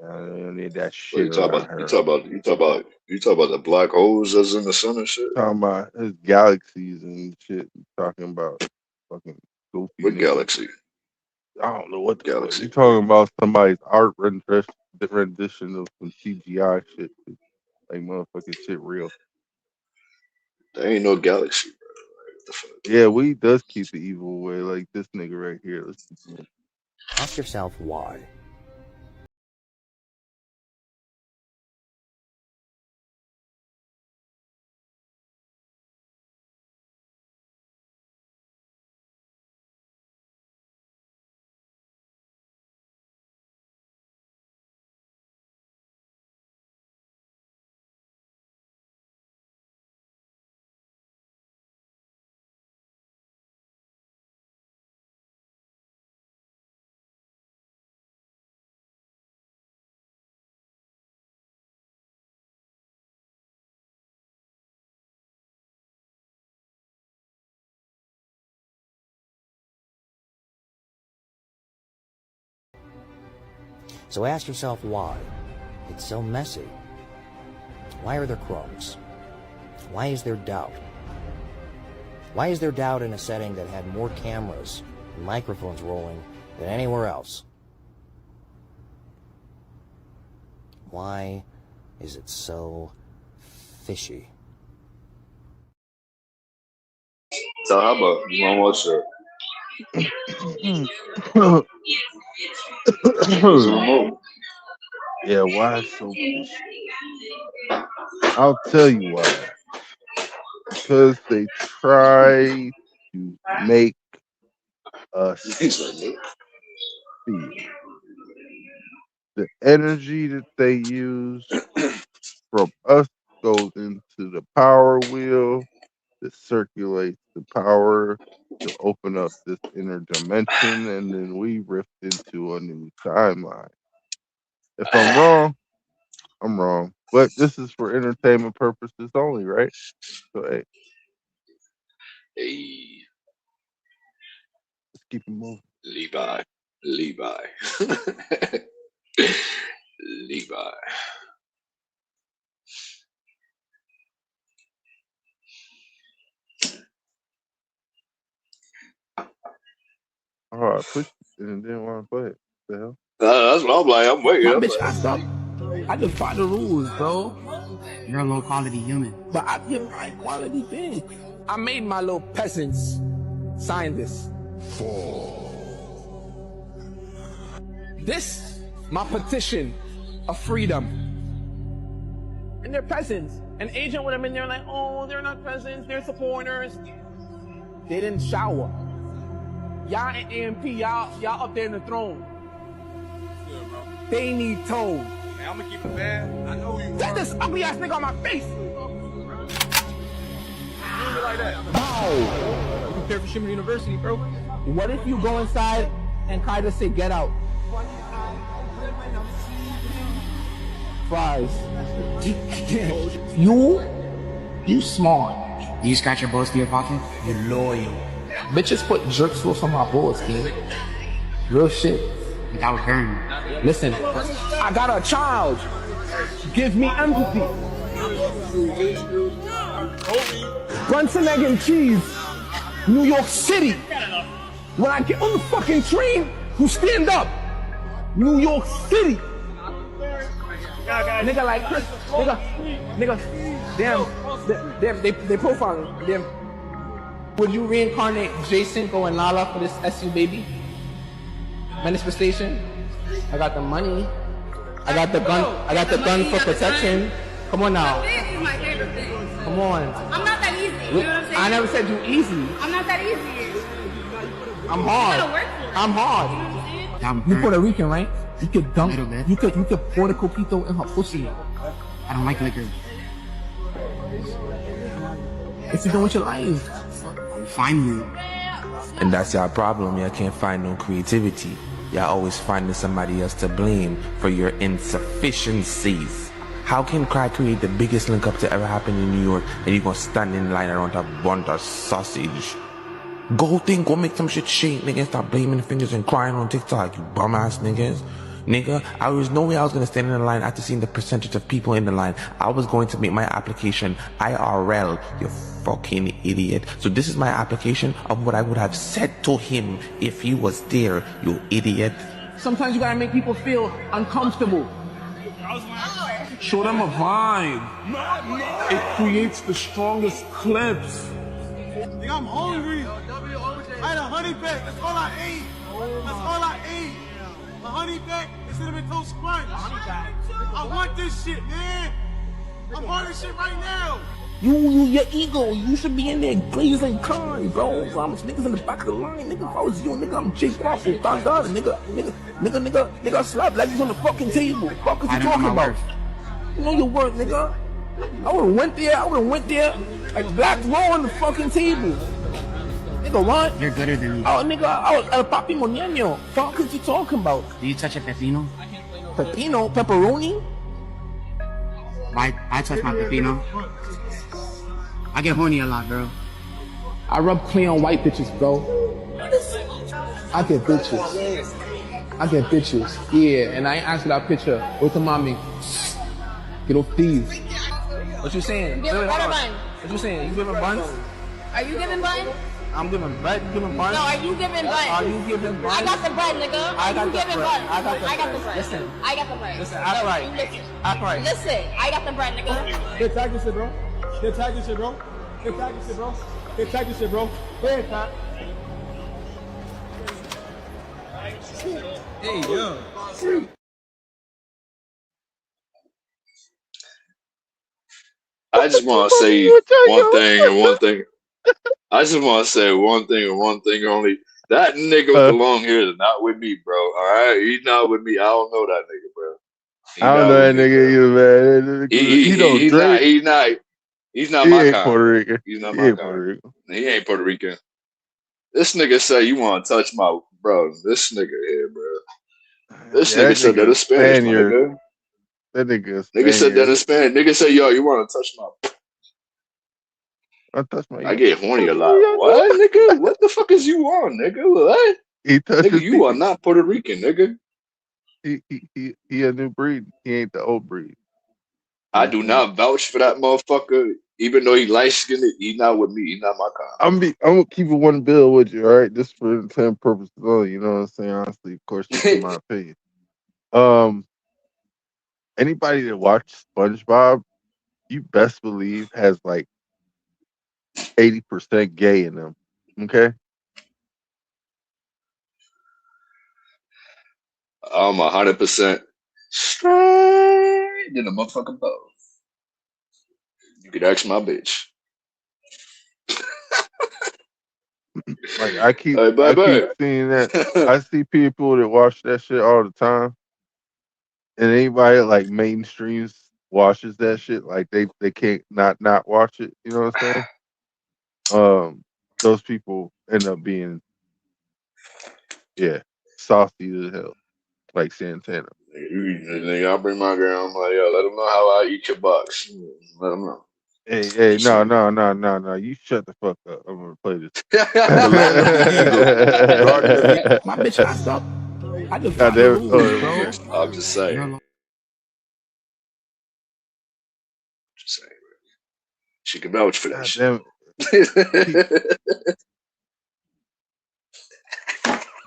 I don't need that What shit around here. You talk about the black holes that's in the sun and shit. Talking about his galaxies and shit. Talking about fucking goofy What niggas. galaxy? I don't know what the fuck. Galaxy. You talking about somebody's art rendition of some CGI shit. Like motherfucking shit real. There ain't no galaxy, bro. Like, what the fuck? Yeah, we does keep the evil away. Like this nigga right here. Let's keep moving. Ask yourself why. So ask yourself why. It's so messy. Why are there crumbs? Why is there doubt? Why is there doubt in a setting that had more cameras and microphones rolling than anywhere else? Why is it so fishy? So how about you want to watch Where's the remote? Yeah, why so fishy? I'll tell you why. Because they try to make us feel. The energy that they use from us goes into the power wheel that circulates the power to open up this inner dimension, and then we rift into a new timeline. If I'm wrong, I'm wrong. But this is for entertainment purposes only, right? So hey, Hey, let's keep it moving. Levi. Levi. All right, push it and didn't want to play it. The hell? That's what I'm like. I'm waiting. My I'm bitch like, asked up. I just follow the rules, bro. You're a low quality human. But I give high quality things. I made my little peasants sign this. This, my petition of freedom. And they're peasants. An agent would have been there like, oh, they're not peasants, they're supporters. They didn't shower. Y'all at AMP, y'all up there in the throne. Yeah, bro. They need toes. Man, I'm gonna keep it bad. I know you. Get this ugly ass nigga on my face. Like that. Wow. You prepare for Shimmer University, bro. What if you go inside and kind of say, get out? Fries. You smart. You scratch your balls to your pocket? You loyal. Bitches put jerk sauce on my balls, kid. Real shit. That would burn. Listen, I got a child. Give me empathy. Brunson, egg, and cheese. New York City. When I get on the fucking train, you stand up. New York City. Nigga like Chris. Nigga. Damn, they profiling. Damn. Would you reincarnate Jason, Go, and Lala for this SU baby? Manifestation. I got the money. I got the gun. I got the gun for protection. Come on now. This is my favorite thing. Come on. I'm not that easy. You know what I'm saying? I never said you easy. I'm not that easy. I'm hard. You gotta work for it. I'm hard. You Puerto Rican, right? You could dunk. You could pour the coquito in her pussy. I don't like liquor. What you doing with your life? Find me. And that's your problem. Y'all can't find no creativity. Y'all always finding somebody else to blame for your insufficiencies. How can Cry create the biggest link up to ever happen in New York and you gonna stand in line around a bun of sausage? Go make some shit shake, nigga. Stop blaming the fingers and crying on TikTok, you bum ass niggas. Nigga, I was no way I was gonna stand in the line after seeing the percentage of people in the line. I was going to make my application IRL, you fucking idiot. So this is my application of what I would have said to him if he was there, you idiot. Sometimes you gotta make people feel uncomfortable. Show them a vibe. It creates the strongest clips. I'm hungry. I had a honey pack. That's all I ate. That's all I ate. A honey pack and cinnamon toast crunch. I want this shit, man. I'm on this shit right now. Your ego. You should be in there glazing cars, bro. I'm niggas in the back of the line. Nigga, if I was you, nigga, I'm Jake Waffle. Thank God, nigga, slap like he's on the fucking table. What is you talking about? You know your worth, nigga. I would've went there like Black Roll on the fucking table. Nigga, what? You're gooder than me. Oh, nigga, I was El Papi Moñeño. What is you talking about? Do you touch a pepino? Pepino? Pepperoni? I touch my pepino. I get horny a lot, bro. I rub clay on white bitches, bro. I get bitches. Yeah, and I ain't answer that picture. What's the mommy? Get off these. What you saying? Give a butter bun. What you saying? You giving buns? Are you giving bun? I'm giving bread. You giving buns? No, are you giving bun? Are you giving buns? I got the bread, nigga. I got the giving bread. bun? I got the bread. Listen. I got the bread. Listen, act No, right. you listen. Act right. Listen, I got the bread, nigga. Get tag this shit, bro. Get tag this shit, bro. Get tag this shit, bro. Get tag this shit, bro. Go ahead, Pat. Hey, yo. I just want to say one thing and one thing. I just want to say one thing and one thing only. That nigga belong here, not with me, bro. All right, he's not with me. I don't know that nigga, bro. I don't know that nigga either, man. He's not my kind. Puerto Rican. He's not my kind. He ain't Puerto Rican. This nigga say you want to touch my bro. This nigga here, bro. This nigga said that in Spanish, my nigga. That nigga. Nigga said that in Spanish. Nigga said, yo, you want to touch my? I get horny a lot. What, nigga? What the fuck is you on, nigga? What? He touched nigga, you are not Puerto Rican, nigga. He a new breed. He ain't the old breed. I do not vouch for that motherfucker. Even though he light skinned, he not with me. He not my kind. I'm gonna keep it one bill with you, all right? Just for entertainment purposes only. You know what I'm saying? Honestly, of course, just in my opinion. Anybody that watched SpongeBob, you best believe has like 80% gay in them. Okay. 100% straight in the motherfucking boat. You could ask my bitch. Like I keep Bye. seeing that. I see people that watch that shit all the time, and anybody that, like mainstreams watches that shit. Like they can't not watch it. You know what I'm saying? Those people end up being saucy as hell, like Santana. Nigga, I'll bring my girl. I'm like, yo, let them know how I eat your box. Let them know. Hey, no. You shut the fuck up. I'm gonna play this. The land of the eagle, the garden of Eden. My bitch, I stop. I defy God the damn it. rules, bro. I'm just saying. She can vouch for that God shit. damn it.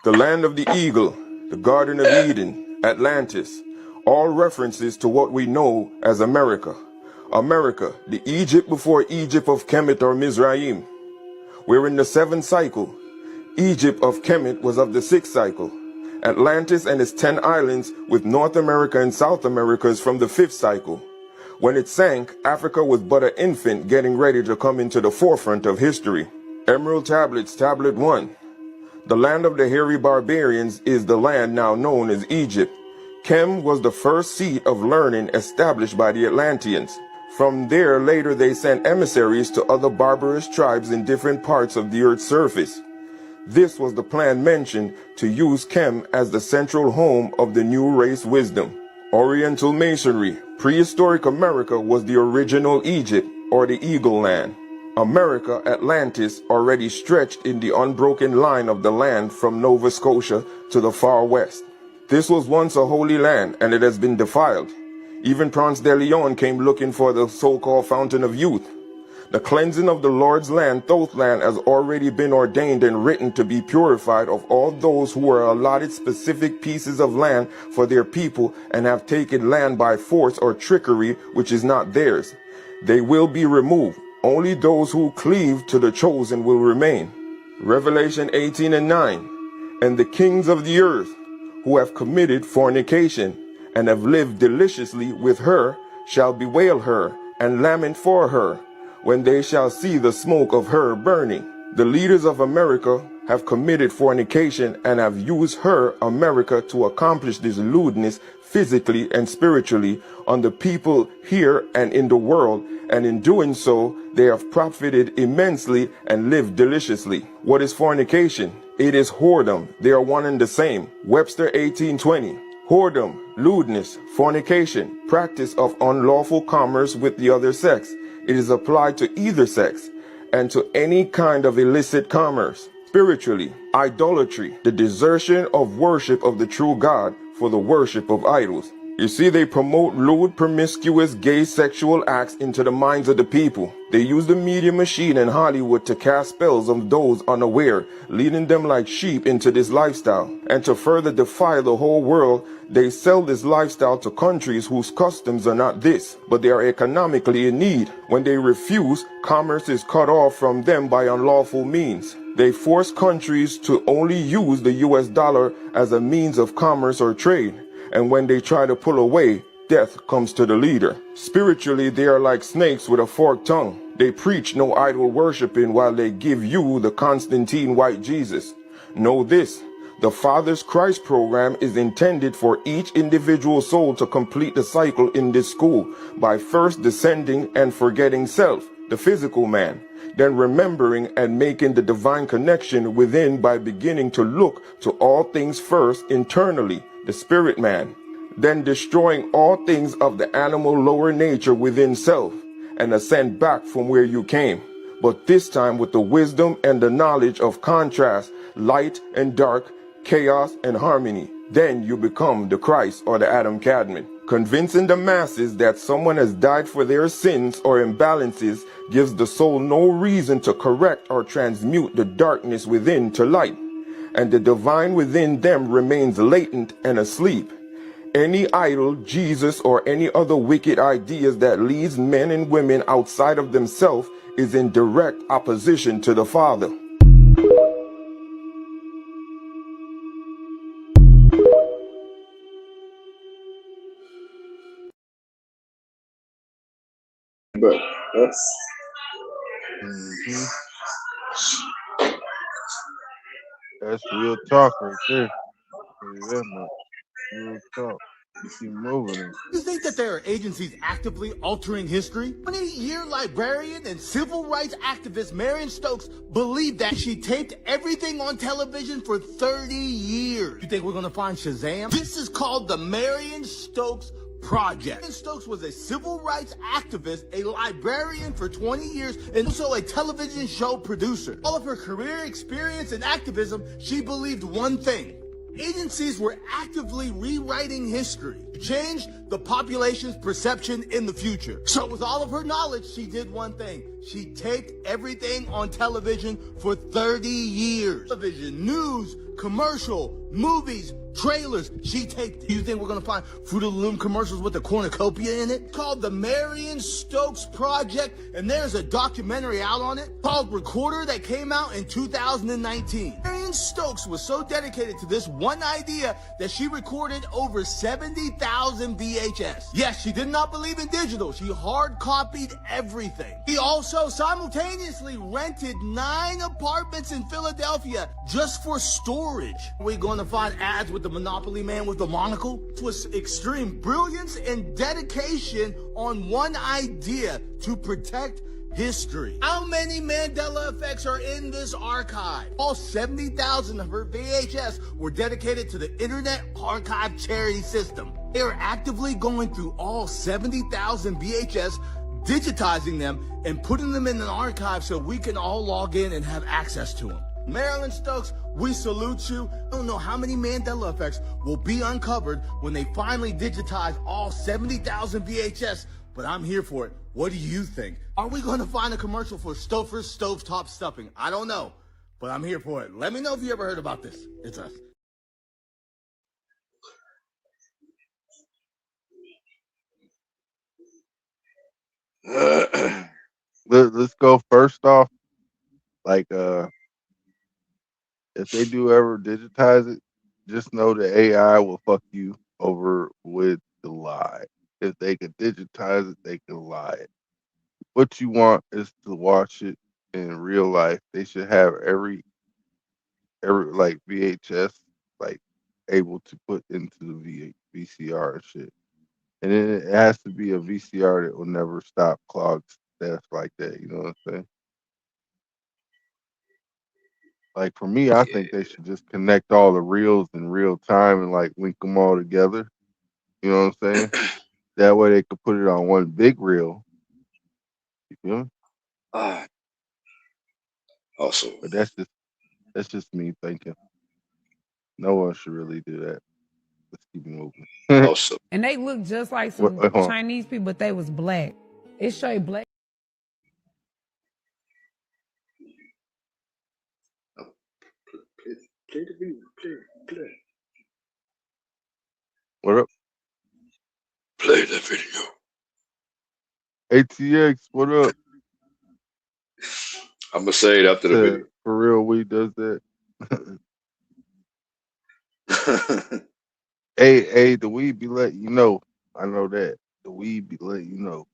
The land of the eagle, the garden of Eden, Atlantis. All references to what we know as America. America, the Egypt before Egypt of Kemet or Mizraim. We're in the 7th cycle. Egypt of Kemet was of the 6th cycle. Atlantis and its 10 islands with North America and South America is from the 5th cycle. When it sank, Africa was but an infant getting ready to come into the forefront of history. Emerald Tablets, Tablet 1. The land of the hairy barbarians is the land now known as Egypt. Kem was the first seat of learning established by the Atlanteans. From there, later they sent emissaries to other barbarous tribes in different parts of the earth's surface. This was the plan mentioned to use Kem as the central home of the new race wisdom. Oriental Masonry, prehistoric America was the original Egypt, or the Eagle Land. America, Atlantis, already stretched in the unbroken line of the land from Nova Scotia to the far west. This was once a holy land, and it has been defiled. Even Ponce de Leon came looking for the so-called Fountain of Youth. The cleansing of the Lord's land, Thothland, has already been ordained and written to be purified of all those who were allotted specific pieces of land for their people and have taken land by force or trickery which is not theirs. They will be removed. Only those who cleave to the chosen will remain. Revelation 18:9. And the kings of the earth who have committed fornication and have lived deliciously with her shall bewail her and lament for her when they shall see the smoke of her burning. The leaders of America have committed fornication and have used her, America, to accomplish this lewdness physically and spiritually on the people here and in the world, and in doing so, they have profited immensely and lived deliciously. What is fornication? It is whoredom. They are one and the same. Webster 18:20. Whoredom, lewdness, fornication, practice of unlawful commerce with the other sex. It is applied to either sex and to any kind of illicit commerce. Spiritually, idolatry, the desertion of worship of the true God for the worship of idols. You see, they promote lewd, promiscuous, gay sexual acts into the minds of the people. They use the media machine in Hollywood to cast spells on those unaware, leading them like sheep into this lifestyle. And to further defile the whole world, they sell this lifestyle to countries whose customs are not this, but they are economically in need. When they refuse, commerce is cut off from them by unlawful means. They force countries to only use the US dollar as a means of commerce or trade. And when they try to pull away, death comes to the leader. Spiritually, they are like snakes with a forked tongue. They preach no idol worshiping while they give you the Constantine white Jesus. Know this, the Father's Christ program is intended for each individual soul to complete the cycle in this school by first descending and forgetting self, the physical man, then remembering and making the divine connection within by beginning to look to all things first internally, the spirit man, then destroying all things of the animal lower nature within self, and ascend back from where you came, but this time with the wisdom and the knowledge of contrast, light and dark, chaos and harmony. then you become the Christ or the Adam Cadman. Convincing the masses that someone has died for their sins or imbalances gives the soul no reason to correct or transmute the darkness within to light, and the divine within them remains latent and asleep. Any idol, Jesus, or any other wicked ideas that leads men and women outside of themselves is in direct opposition to the Father. But that's That's real talk right there. Tell you that much. Real talk. Keep moving it. You think that there are agencies actively altering history? 20-year librarian and civil rights activist Marion Stokes believed that she taped everything on television for 30 years. You think we're gonna find Shazam? This is called the Marion Stokes Project. Marion Stokes was a civil rights activist, a librarian for 20 years, and also a television show producer. All of her career experience and activism, she believed one thing: agencies were actively rewriting history to change the population's perception in the future. So with all of her knowledge, she did one thing. She taped everything on television for 30 years. Television, news, commercial, movies, trailers, she taped it. You think we're gonna find Fruit of the Loom commercials with the cornucopia in it? It's called the Marion Stokes Project, and there's a documentary out on it called Recorder that came out in 2019. Marion Stokes was so dedicated to this one idea that she recorded over 70,000 VHS. Yes, she did not believe in digital. She hard copied everything. She also simultaneously rented 9 apartments in Philadelphia just for storage. We're going to find ads with the Monopoly man with the monocle. It was extreme brilliance and dedication on one idea: to protect history. How many Mandela effects are in this archive? All 70,000 of her VHS were dedicated to the Internet Archive charity system. They are actively going through all 70,000 VHS, digitizing them and putting them in an archive so we can all log in and have access to them. Marilyn Stokes, we salute you. I don't know how many Mandela effects will be uncovered when they finally digitize all 70,000 VHS, but I'm here for it. What do you think? Are we going to find a commercial for Stouffer's Stovetop Stuffing? I don't know, but I'm here for it. Let me know if you ever heard about this. It's us. Let's go first off. Like, if they do ever digitize it, just know the AI will fuck you over with the lie. If they could digitize it, they can lie it. What you want is to watch it in real life. They should have every like VHS like able to put into the VCR and shit. And then it has to be a VCR that will never stop clogged stuff like that. You know what I'm saying? Like for me, I think they should just connect all the reels in real time and like link them all together. You know what I'm saying? That way they could put it on one big reel. You feel me? Also, but that's just me thinking. No one should really do that. Let's keep moving. Also, And they look just like some Chinese people, but they was black. It showed black. play the video. Play. What up? Play the video. ATX, what up? I'm gonna say it after the video. For real, we does that. Hey, the weed be letting you know. I know that. The weed be letting you know.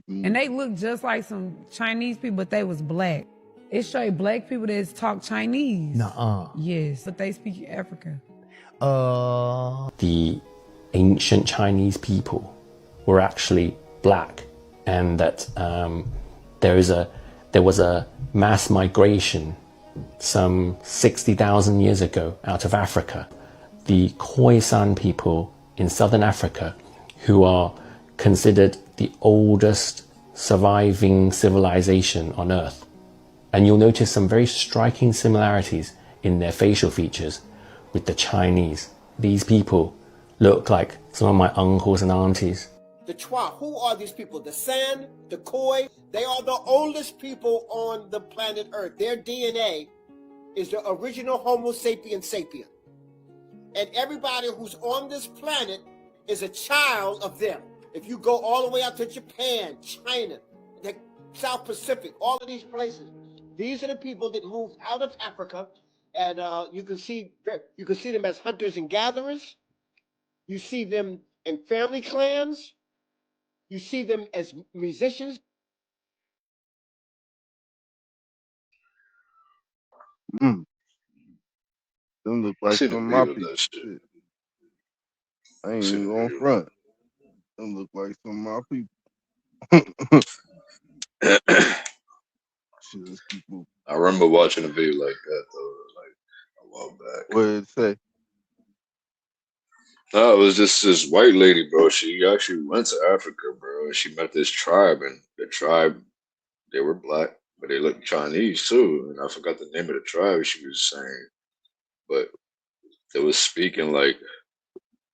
And they look just like some Chinese people, but they was black. It showed black people that talk Chinese. Nuh-uh. Yes, but they speak African. The ancient Chinese people were actually black, and that there was a mass migration some 60,000 years ago out of Africa. The Khoisan people in southern Africa, who are considered the oldest surviving civilization on Earth. And you'll notice some very striking similarities in their facial features with the Chinese. these people look like some of my uncles and aunties. The Twa, who are these people? The San, the Khoi, they are the oldest people on the planet Earth. Their DNA is the original Homo sapien sapien. And everybody who's on this planet is a child of them. If you go all the way out to Japan, China, the South Pacific, all of these places, these are the people that moved out of Africa, and you can see them as hunters and gatherers. You see them in family clans. You see them as musicians. Them look I like seen a some of my video of people. that shit. Shit. I ain't I seen even a going video. front. Them look like some of my people. Shit, let's keep moving. I remember watching a video like that though, like a while back. What did it say? No, it was just this white lady, bro. She actually went to Africa, bro, and she met this tribe, and the tribe, they were black, but they looked Chinese too. And I forgot the name of the tribe she was saying, but they was speaking like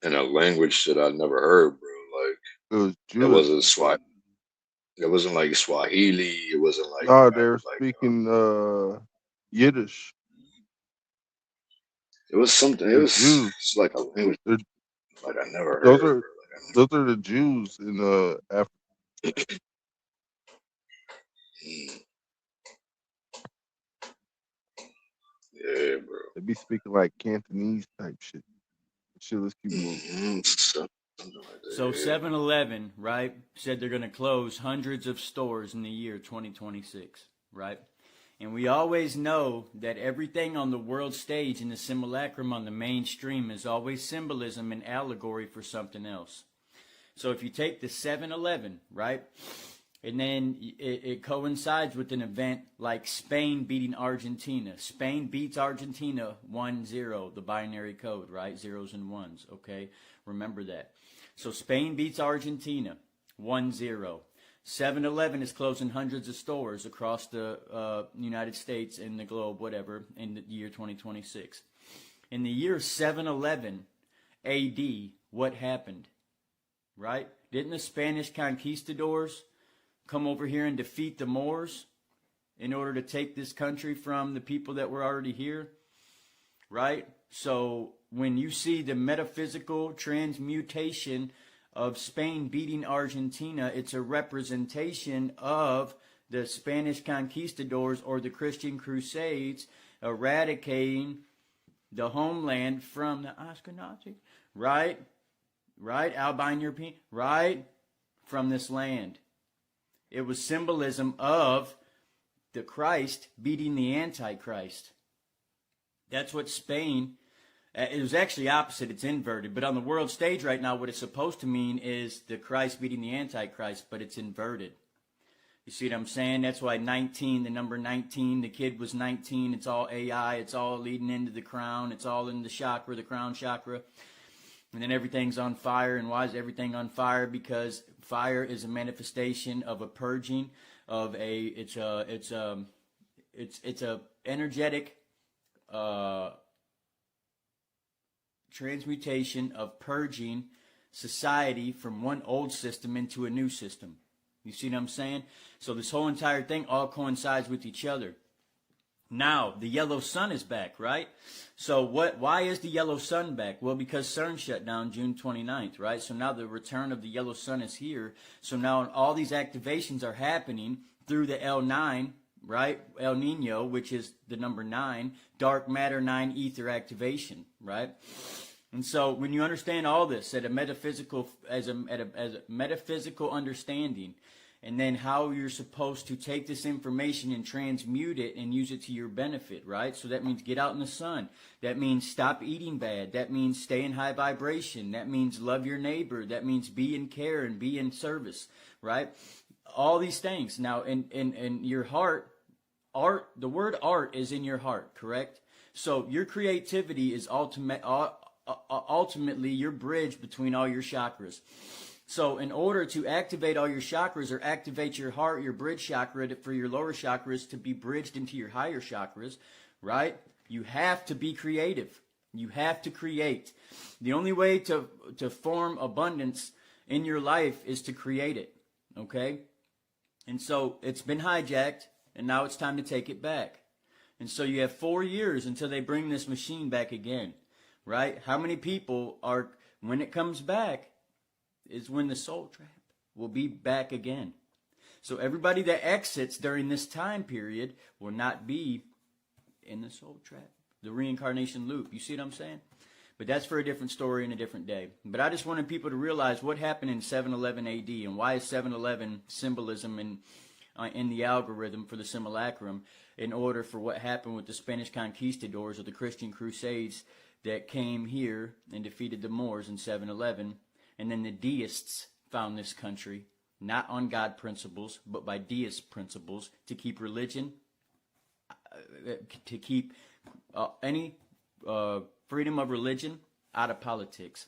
in a language that I never heard, bro. Like It was it Jewish. wasn't Swahili. It wasn't like Swahili. It wasn't like No, they were speaking Yiddish. it was something. It The was Jews. it's like a language They're- like I never Those heard. are the Jews in Africa. Yeah, bro. They be speaking like Cantonese type shit. Shit, let's keep moving. Something like that. So 7-Eleven, right, said they're going to close hundreds of stores in the year 2026, right? And we always know that everything on the world stage in the simulacrum on the mainstream is always symbolism and allegory for something else. So if you take the 7-Eleven, right, and then it coincides with an event like Spain beating Argentina. Spain beats Argentina 1-0, the binary code, right? Zeros and ones, okay? Remember that. So Spain beats Argentina 1-0. 7-Eleven is closing hundreds of stores across the United States and the globe, whatever, in the year 2026. In the year 711 AD, what happened? Right? Didn't the Spanish conquistadors come over here and defeat the Moors in order to take this country from the people that were already here? Right? So when you see the metaphysical transmutation of Spain beating Argentina, it's a representation of the Spanish conquistadors or the Christian Crusades eradicating the homeland from the Ashkenazi, right? Right? Albine European, right? From this land. It was symbolism of the Christ beating the Antichrist. That's what Spain, it was actually opposite, it's inverted. But on the world stage right now, what it's supposed to mean is the Christ beating the Antichrist, but it's inverted. You see what I'm saying? That's why 19, the number 19, the kid was 19. It's all AI. It's all leading into the crown. It's all in the chakra, the crown chakra. And then everything's on fire. And why is everything on fire? Because fire is a manifestation of a purging of it's a energetic transmutation of purging society from one old system into a new system. You see what I'm saying? So this whole entire thing all coincides with each other. Now, the yellow sun is back, right? So why is the yellow sun back? Well, because CERN shut down June 29th, right? So now the return of the yellow sun is here. So now all these activations are happening through the L9, right? El Nino, which is the number 9, dark matter 9 ether activation, right? And so when you understand all this at a metaphysical, as a metaphysical understanding, and then how you're supposed to take this information and transmute it and use it to your benefit, right? So that means get out in the sun. That means stop eating bad. That means stay in high vibration. That means love your neighbor. That means be in care and be in service, right? All these things. Now, in your heart, art, the word art is in your heart, correct? So your creativity is ultimately your bridge between all your chakras. So in order to activate all your chakras or activate your heart, your bridge chakra for your lower chakras to be bridged into your higher chakras, right? You have to be creative. You have to create. The only way to form abundance in your life is to create it. Okay? And so it's been hijacked, and now it's time to take it back. And so you have 4 years until they bring this machine back again, right? How many people are, when it comes back, is when the soul trap will be back again. So everybody that exits during this time period will not be in the soul trap, the reincarnation loop. You see what I'm saying? But that's for a different story and a different day. But I just wanted people to realize what happened in 711 AD and why is 711 symbolism in the algorithm for the simulacrum in order for what happened with the Spanish conquistadors or the Christian crusades that came here and defeated the Moors in 711. And then the deists found this country, not on God principles, but by deist principles to keep religion, to keep any freedom of religion out of politics,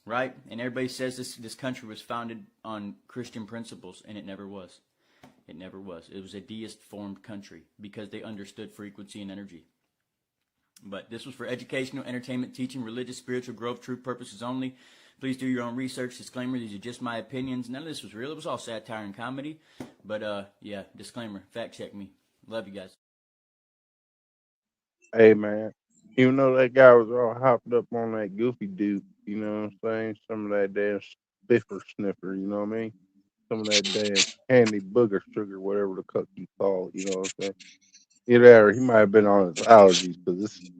right? And everybody says this country was founded on Christian principles, and it never was. It never was. It was a deist-formed country because they understood frequency and energy. But this was for educational, entertainment, teaching, religious, spiritual growth, true purposes only. Please do your own research. Disclaimer, these are just my opinions. None of this was real. It was all satire and comedy. But, yeah, disclaimer. Fact check me. Love you guys. Hey, man. Even though that guy was all hopped up on that goofy dude, you know what I'm saying? Some of that damn spiffer sniffer, you know what I mean? Some of that damn candy booger sugar, whatever the fuck you call it, you know what I'm saying? Either he might have been on his allergies, because this,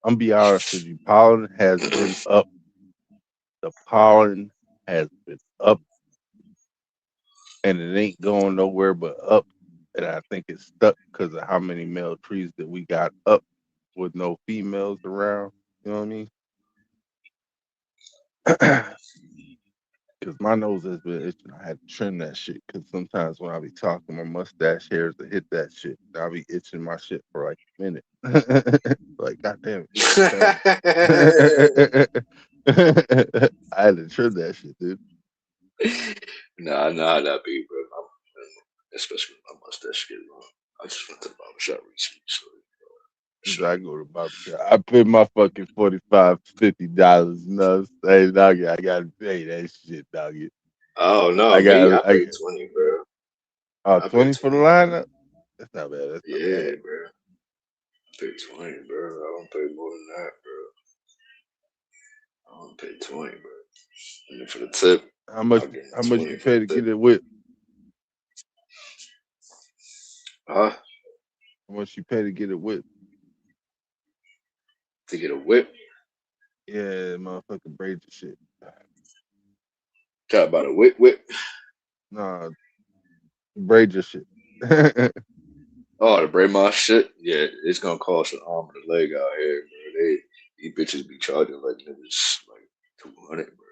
I'm be honest with you, pollen has been up. The pollen has been up, and it ain't going nowhere but up. And I think it's stuck because of how many male trees that we got up with no females around. You know what I mean? Because my nose has been itching. I had to trim that shit. Because sometimes when I be talking, my mustache hairs to hit that shit. I be itching my shit for like a minute. Like, goddamn it. I had to trim that shit, dude. Nah, I know how that be, bro. Especially when my mustache get long. I just went to the barber shop recently, so I go to the barbershop. I pay my fucking $45, $50. You know what I'm saying, doggy? I gotta pay that shit, doggy. oh no, I me, I got paid 20, bro. oh, I 20 paid for the 20, bro. lineup. That's not bad. That's not Yeah, bad. bro. I paid 20, bro. I don't pay more than that, bro. I don't pay 20, bro. And then for the tip, How much? I'll get How much 20 you for pay the to tip. get it whipped? Huh? How much you pay to get it whipped? To get a whip? Yeah, motherfucking braid your shit. Talk about a whip? Nah, braid your shit. Oh, to braid my shit? Yeah, it's gonna cost an arm and a leg out here, bro. These bitches be charging like niggas like 200, bro.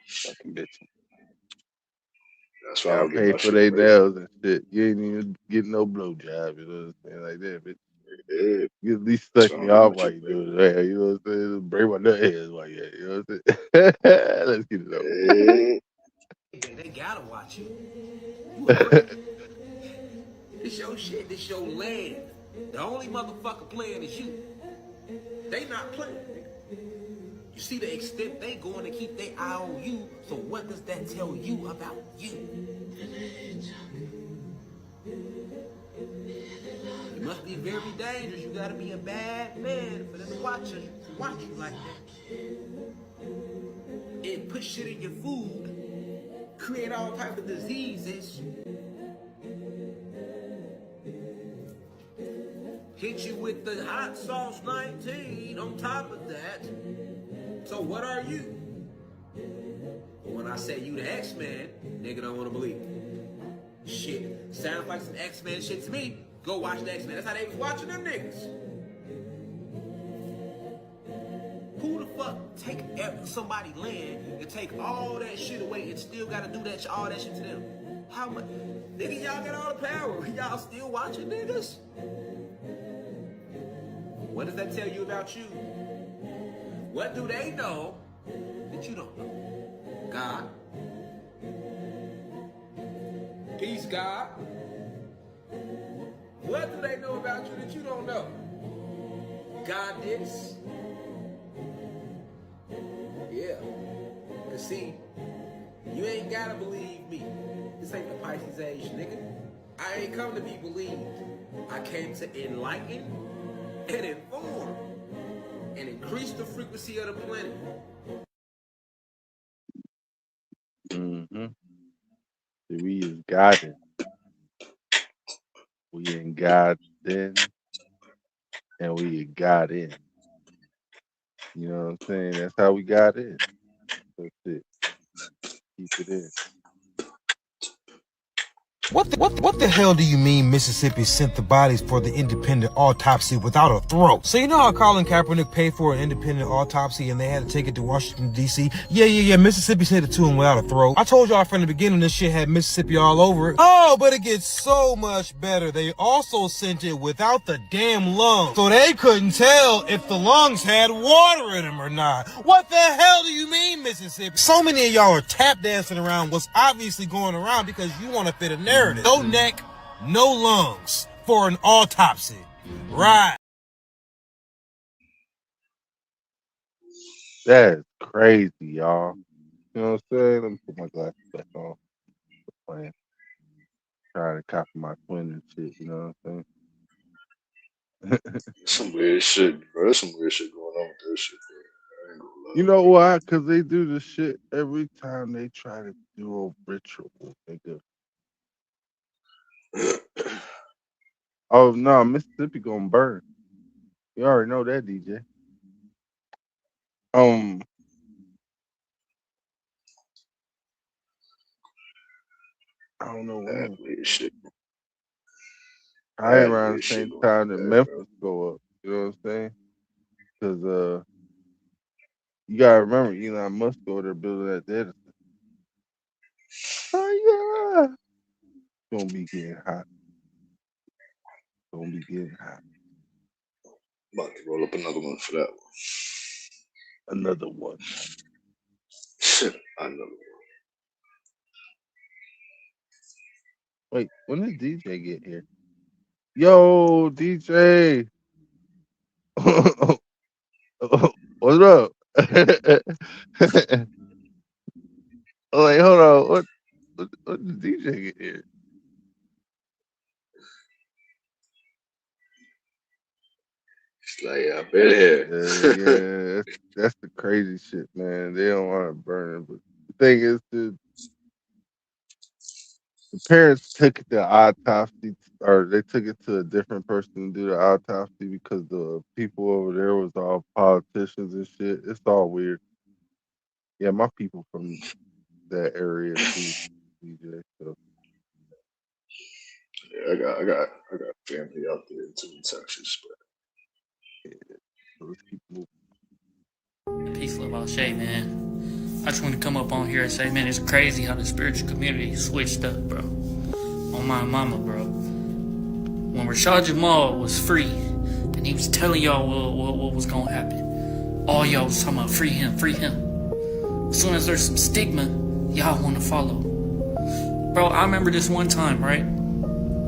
Fucking bitch. That's why I Gotta don't get pay my for shit their braided. nails and shit. You ain't even getting no blowjob, you know what I'm saying? Like that, bitch. Yeah, You at least that's suck why I me don't get off my while shit you braided. do it. Hey, you know what I'm saying? Braid my nut hairs while you, you know what I'm saying? Let's get it over. They gotta watch you. You afraid? This your shit. This your land. The only motherfucker playing is you. They not playing. You see the extent they going to keep their eye on you. So what does that tell you about you? It must be very dangerous. You gotta be a bad man for them to watch you like that. And put shit in your food, create all type of diseases, hit you with the hot sauce 19 on top of that. So what are you? But when I say you the X-Men, nigga don't wanna believe it. Shit, sounds like some X-Men shit to me. Go watch the X-Men. That's how they was watching them niggas. Who the fuck take somebody's land and take all that shit away and still gotta do that all that shit to them? How much? Nigga, y'all got all the power. Y'all still watching niggas? What does that tell you about you? What do they know that you don't know? God. Peace, God. What do they know about you that you don't know? Goddess. Yeah. Cause see, you ain't gotta believe me. This ain't the Pisces age, nigga. I ain't come to be believed. I came to enlighten and inform and increase the frequency of the planet. Mm-hmm. We is guided. We in God in and we got in. You know what I'm saying? That's how we got in. That's it. Keep it in. What the hell do you mean Mississippi sent the bodies for the independent autopsy without a throat? So you know how Colin Kaepernick paid for an independent autopsy and they had to take it to Washington, D.C.? Yeah. Mississippi sent it to him without a throat. I told y'all from the beginning this shit had Mississippi all over it. Oh, but it gets so much better. They also sent it without the damn lungs. So they couldn't tell if the lungs had water in them or not. What the hell do you mean, Mississippi? So many of y'all are tap dancing around what's obviously going around because you want to fit a narrative. No neck, no lungs for an autopsy. Right. That's crazy, y'all. You know what I'm saying? Let me put my glasses back on. Playing. Trying to copy my twin and shit, you know what I'm saying? Some weird shit, bro. There's some weird shit going on with this shit, bro. I ain't gonna lie. You know why? Because they do this shit every time they try to do a ritual, nigga. Oh, no, Mississippi gonna burn. You already know that, DJ. I don't know when. Weird shit. I ain't around the same time that Memphis go up. You know what I'm saying? Because you gotta remember, Elon Musk over there building that data center. Oh yeah, it's gonna be getting hot. It's gonna be getting hot. About to roll up another one for that one. Another one. Another one. Wait, when did DJ get here? Yo, DJ. What's up? Oh, like, hold on. What did DJ get here? It's like, yeah, I've been here. Yeah, that's the crazy shit, man. They don't want to burn it, but the thing is, the parents took the autopsy, or they took it to a different person to do the autopsy because the people over there was all politicians and shit. It's all weird. Yeah, my people from that area too, DJ. So Yeah, I got family out there too in Texas, but yeah, so let's keep moving. Peace, love, all shade, man. I just want to come up on here and say, man, it's crazy how the spiritual community switched up, bro. On my mama, bro. When Rashad Jamal was free, and he was telling y'all what was gonna happen, all y'all was talking about free him, free him. As soon as there's some stigma, y'all want to follow. Bro, I remember this one time, right?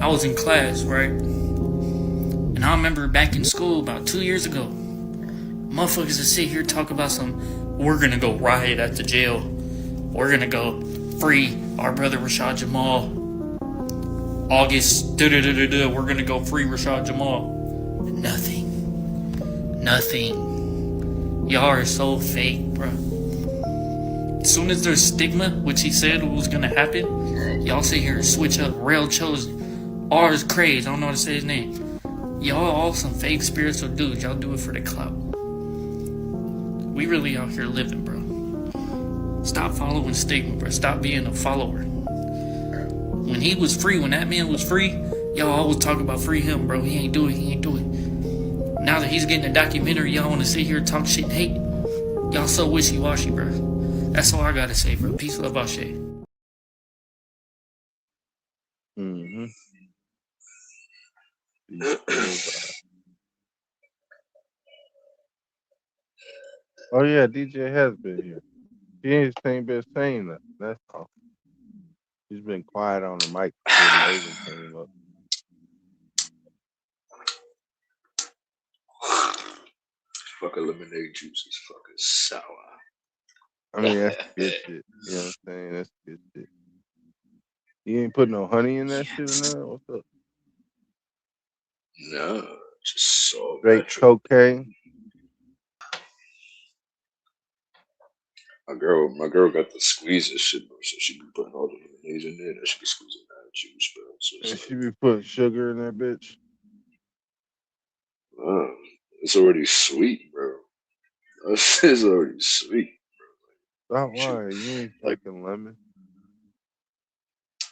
I was in class, right? And I remember back in school about 2 years ago, motherfuckers to sit here talk about we're gonna go riot at the jail. We're gonna go free our brother Rashad Jamal. August, we're gonna go free Rashad Jamal. Nothing. Y'all are so fake, bro. As soon as there's stigma, which he said was gonna happen, y'all sit here and switch up. Rail Chosen. R is crazy, I don't know how to say his name. Y'all all some fake spiritual dudes. Y'all do it for the clout. We really out here living, bro. Stop following stigma, bro. Stop being a follower. When he was free, when that man was free, y'all always talk about free him, bro. He ain't do it. Now that he's getting a documentary, y'all want to sit here and talk shit and hate. Y'all so wishy-washy, bro. That's all I gotta say, bro. Peace, love, all shit. Mm-hmm. Oh yeah, DJ has been here. He ain't been saying that. That's all. He's been quiet on the mic until Logan came up. Fucking lemonade juice is fucking sour. I mean, that's good shit. You know what I'm saying? That's good shit. You ain't putting no honey in that shit or nothing? What's up? No, just so Straight natural. cocaine? My girl got the squeeze shit, bro. So she be putting all the lemonades in there, and she be squeezing that juice, bro. So And it's she be putting sugar in that bitch? like, it's already sweet, bro. That shit's already sweet. Stop lying. You ain't fucking lemon.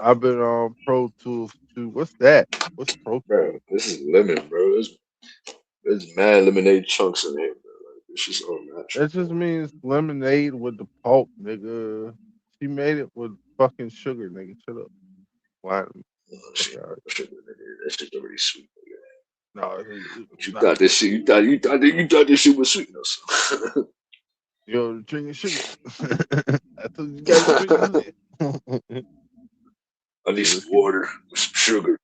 I've been on Pro Tools too. What's that? What's Pro Bro, Tools? this is lemon, bro. There's mad lemonade chunks in here, bro. Like, it's just all natural. That just means lemonade with the pulp, nigga. She made it with fucking sugar, nigga. Shut up. Why? Oh, shit, that shit's already sweet. No, You thought this shit? You thought this shit was sweet, no? So. Yo, drinking sugar. I told you guys to drink honey. I need some water with some sugar.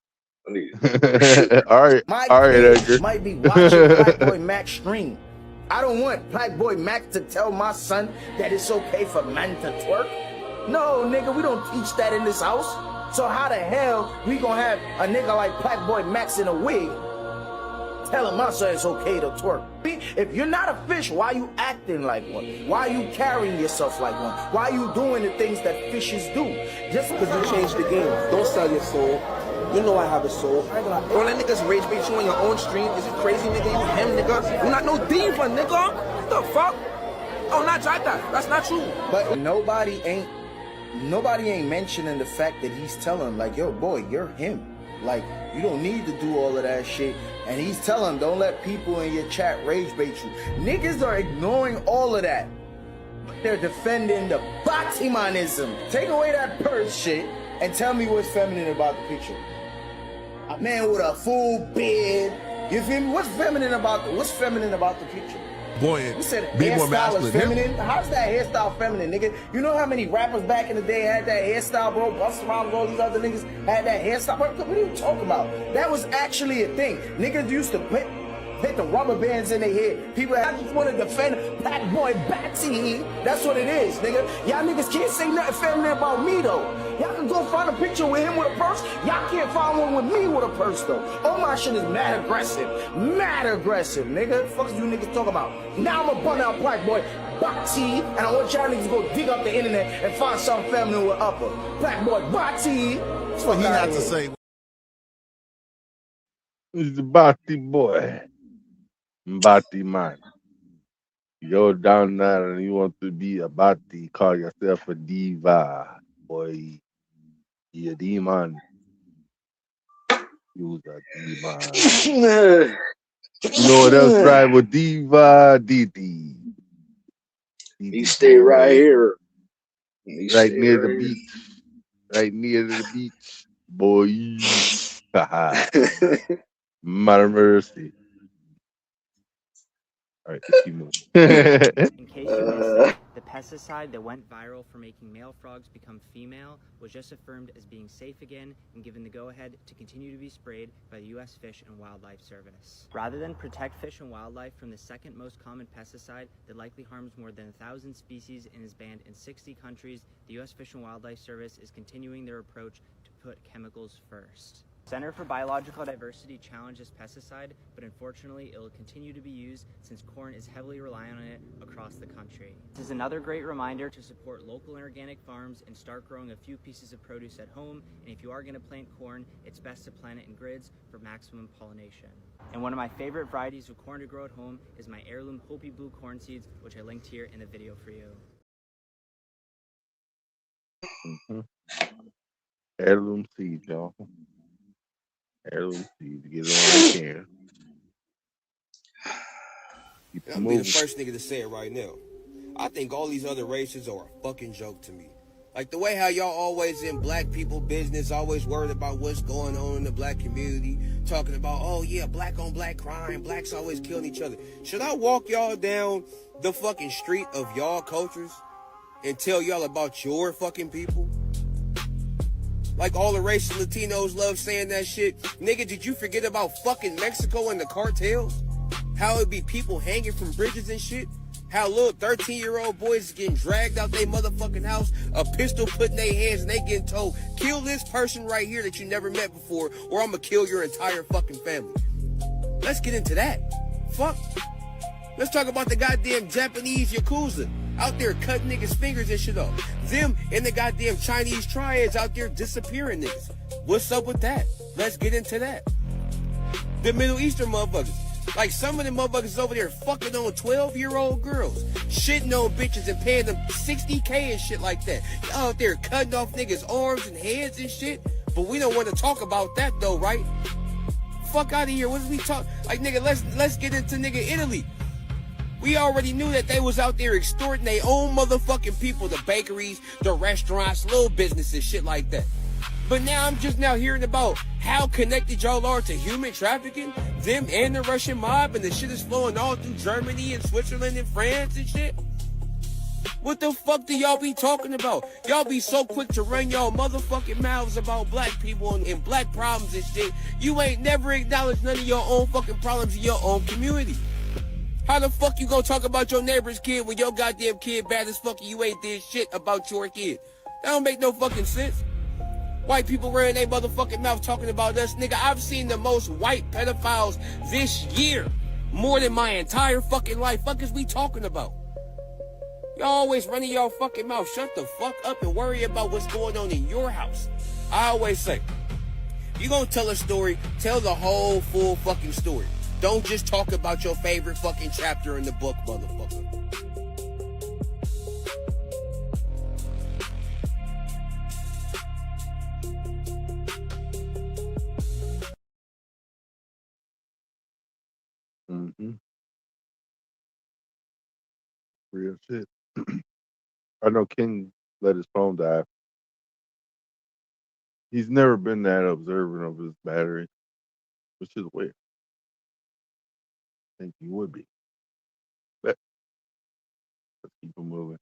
I need sugar. all right, My Edgar. kids might be watching Black Boy Mac stream. I don't want Black Boy Mac to tell my son that it's okay for men to twerk. No, nigga, we don't teach that in this house. So how the hell we gonna have a nigga like Black Boy Max in a wig telling my son it's okay to twerk? If you're not a fish, why you acting like one? Why you carrying yourself like one? Why you doing the things that fishes do? Just because you changed the game. Don't sell your soul. You know I have a soul. Don't let niggas rage bait you on your own stream. Is it crazy, nigga? You him, nigga? You not no diva, nigga. What the fuck? Oh, not like that. That's not true. But nobody ain't mentioning the fact that he's telling, like, yo, boy, you're him. Like, you don't need to do all of that shit. And he's telling, don't let people in your chat rage bait you. Niggas are ignoring all of that. They're defending the Batimanism. Take away that purse shit and tell me what's feminine about the picture. A man with a full beard. You feel me? What's feminine about the picture? Boy, You said be more hairstyle is masculine. feminine? How's that hairstyle feminine, nigga? You know how many rappers back in the day had that hairstyle, bro? Busta Rhymes, all these other niggas had that hairstyle. What are you talking about? That was actually a thing. Niggas used to put the rubber bands in their head. People, I just want to defend Black Boy Batsy. That's what it is, nigga. Y'all niggas can't say nothing feminine about me, though. Y'all can go find a picture with him with a purse. Y'all can't find one with me with a purse, though. All my shit is mad aggressive. Mad aggressive, nigga. Fuck is you niggas talking about? Now I'm a bun out Black Boy Batsy, and I want y'all niggas to go dig up the internet and find something feminine with upper. Black Boy Batsy. That's what he had to say. It's the Bati boy. Bati man. You go down there and you want to be a Bati, call yourself a diva. Boy, you're a demon. You's a demon. You know what else rhyme with diva? Didi. He stay right here. Right near the beach. Right near the beach. Boy. Mother mercy. All right, let's keep moving. In case you missed it, the pesticide that went viral for making male frogs become female was just affirmed as being safe again and given the go-ahead to continue to be sprayed by the U.S. Fish and Wildlife Service. Rather than protect fish and wildlife from the second most common pesticide that likely harms more than 1,000 species and is banned in 60 countries, the U.S. Fish and Wildlife Service is continuing their approach to put chemicals first. Center for Biological Diversity challenged this pesticide, but unfortunately it will continue to be used since corn is heavily reliant on it across the country. This is another great reminder to support local and organic farms and start growing a few pieces of produce at home, and if you are going to plant corn, it's best to plant it in grids for maximum pollination. And one of my favorite varieties of corn to grow at home is my heirloom Hopi Blue corn seeds, which I linked here in the video for you. Heirloom seeds, y'all. Heirloom seeds. Get it on the can. I'm gonna be the first nigga to say it right now. I think all these other races are a fucking joke to me. Like the way how y'all always in black people business, always worried about what's going on in the black community, talking about, oh yeah, black on black crime, blacks always killing each other. Should I walk y'all down the fucking street of y'all cultures and tell y'all about your fucking people? Like all the racist Latinos love saying that shit. Nigga, did you forget about fucking Mexico and the cartels? how it be people hanging from bridges and shit, how little 13-year-old boys getting dragged out their motherfucking house, a pistol put in their hands, and they getting told, kill this person right here that you never met before, or I'm gonna kill your entire fucking family. Let's get into that. Fuck. Let's talk about the goddamn Japanese Yakuza out there cutting niggas' fingers and shit off. Them and the goddamn Chinese triads out there disappearing niggas. What's up with that? Let's get into that. The Middle Eastern motherfuckers. Like some of them motherfuckers over there fucking on 12-year-old girls, shitting on bitches and paying them $60K and shit like that. Y'all out there cutting off niggas' arms and heads and shit. But we don't want to talk about that though, right? Fuck out of here. What is we talk? Like nigga, let's get into nigga Italy. We already knew that they was out there extorting their own motherfucking people, the bakeries, the restaurants, little businesses, shit like that. But now I'm just now hearing about how connected y'all are to human trafficking, them and the Russian mob, and the shit is flowing all through Germany and Switzerland and France and shit. What the fuck do y'all be talking about? Y'all be so quick to run y'all motherfucking mouths about black people and black problems and shit. You ain't never acknowledged none of your own fucking problems in your own community. How the fuck you gonna talk about your neighbor's kid when your goddamn kid bad as fuck and you ain't did shit about your kid? That don't make no fucking sense. White people running their motherfucking mouth talking about us. Nigga, I've seen the most white pedophiles this year. More than my entire fucking life. Fuck is we talking about? Y'all always running y'all fucking mouth. Shut the fuck up and worry about what's going on in your house. I always say, you gonna tell a story, tell the whole full fucking story. Don't just talk about your favorite fucking chapter in the book, motherfucker. Mm-hmm. Real shit. I know King let his phone die. He's never been that observant of his battery, which is weird. I think he would be. But let's keep him moving.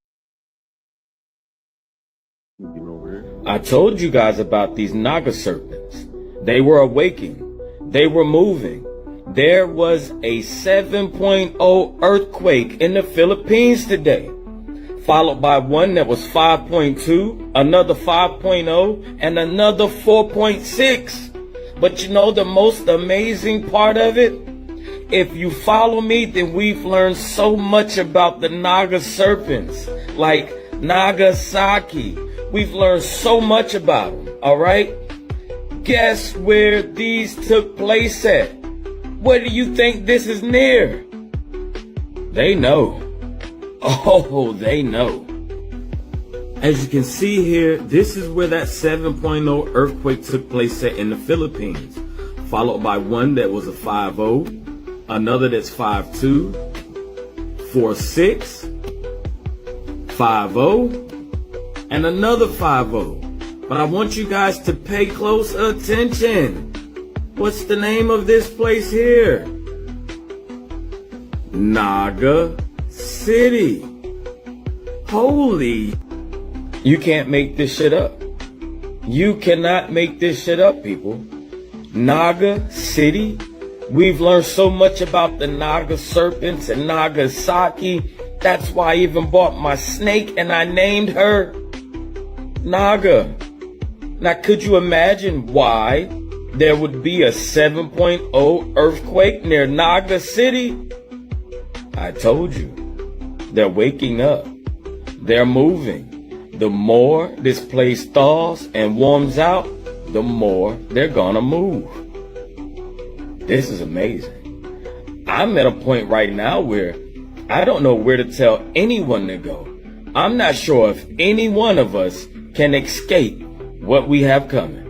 Get over here. I told you guys about these Naga serpents. They were awaking. They were moving. There was a 7.0 earthquake in the Philippines today, followed by one that was 5.2, another 5.0, and another 4.6. But you know the most amazing part of it? If you follow me, then we've learned so much about the Naga serpents, like Nagasaki. We've learned so much about them, all right? Guess where these took place at? Where do you think this is near? They know. Oh, they know. As you can see here, this is where that 7.0 earthquake took place at in the Philippines, followed by one that was a 5.0, another that's 5.2, 4.6, 5.0, and another 5.0. But I want you guys to pay close attention. What's the name of this place here? Naga City. Holy. You can't make this shit up. You cannot make this shit up, people. Naga City. We've learned so much about the Naga serpents and Nagasaki. That's why I even bought my snake and I named her Naga. Now, could you imagine why there would be a 7.0 earthquake near Naga City? I told you. They're waking up. They're moving. The more this place thaws and warms out, the more they're gonna move. This is amazing. I'm at a point right now where I don't know where to tell anyone to go. I'm not sure if any one of us can escape what we have coming.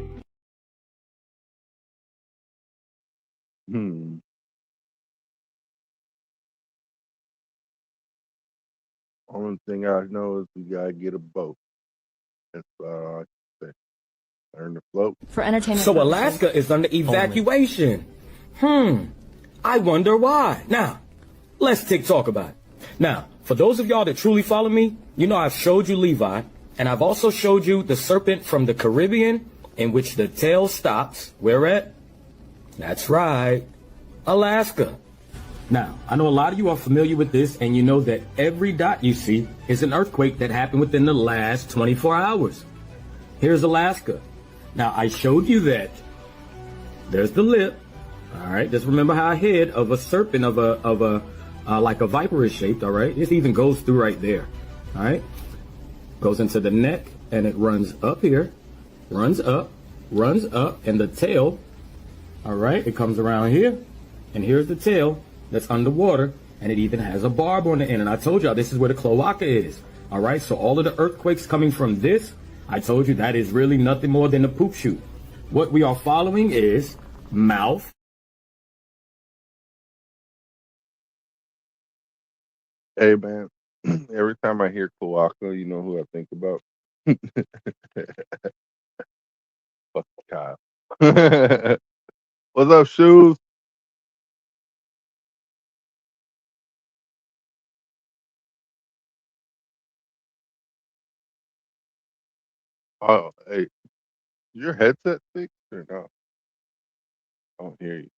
Only thing I know is we gotta get a boat. That's all I can say. Learn to float. For entertainment So purposes Alaska is under evacuation. I wonder why. Now, let's talk about it. Now, for those of y'all that truly follow me, you know I've showed you Levi, and I've also showed you the serpent from the Caribbean, in which the tail stops. Where at? That's right, Alaska. Now, I know a lot of you are familiar with this, and you know that every dot you see is an earthquake that happened within the last 24 hours. Here's Alaska. Now, I showed you that. There's the lip. All right, just remember how a head of a serpent like a viper is shaped. All right, this even goes through right there. All right, goes into the neck and it runs up here, runs up, and the tail. All right, it comes around here, and here's the tail that's underwater, and it even has a barb on the end. And I told y'all this is where the cloaca is. All right, so all of the earthquakes coming from this, I told you that is really nothing more than a poop chute. What we are following is mouth. Hey man, every time I hear cloaca, you know who I think about? Fuck Kyle. What's up, Shoes? Oh, hey, your headset fixed or no? I don't hear you.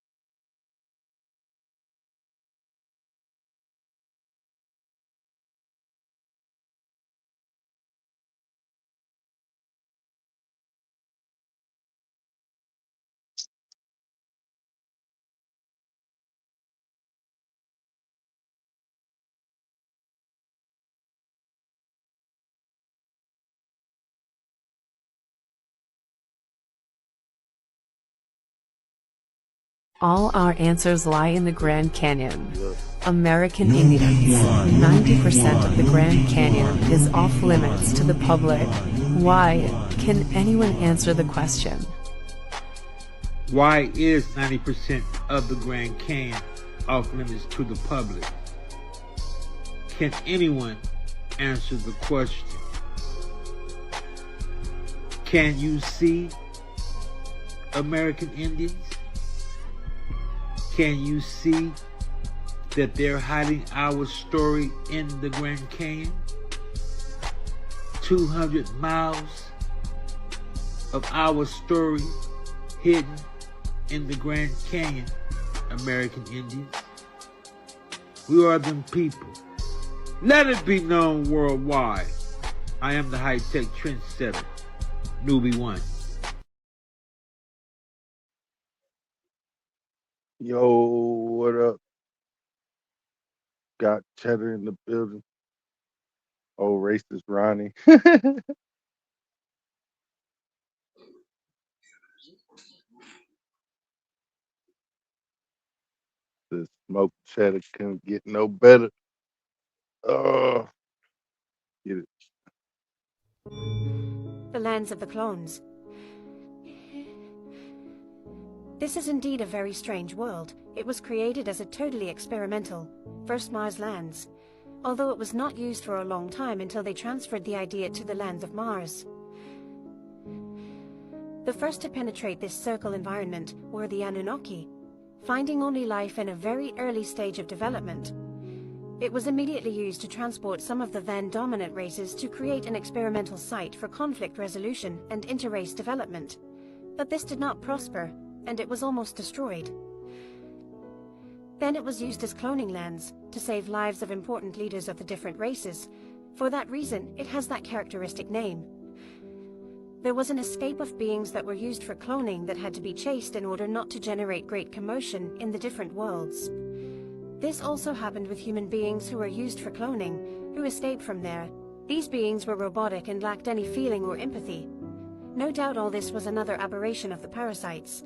All our answers lie in the Grand Canyon. American Indians. 90% of the Grand Canyon is off limits to the public. Why? Can anyone answer the question? Why is 90% of the Grand Canyon off limits to the public? Can anyone answer the question? Can you see American Indians? Can you see that they're hiding our story in the Grand Canyon? 200 miles of our story hidden in the Grand Canyon, American Indians. We are them people. Let it be known worldwide. I am the high-tech trendsetter, Newbie One. Yo, what up? Got cheddar in the building. Oh, racist Ronnie. The smoked cheddar couldn't get no better. Oh, get it. The lands of the clones. This is indeed a very strange world. It was created as a totally experimental, first Mars lands, although it was not used for a long time until they transferred the idea to the lands of Mars. The first to penetrate this circle environment were the Anunnaki, finding only life in a very early stage of development. It was immediately used to transport some of the then dominant races to create an experimental site for conflict resolution and inter-race development. But this did not prosper, and it was almost destroyed. Then it was used as cloning lands to save lives of important leaders of the different races. For that reason, it has that characteristic name. There was an escape of beings that were used for cloning that had to be chased in order not to generate great commotion in the different worlds. This also happened with human beings who were used for cloning, who escaped from there. These beings were robotic and lacked any feeling or empathy. No doubt all this was another aberration of the parasites.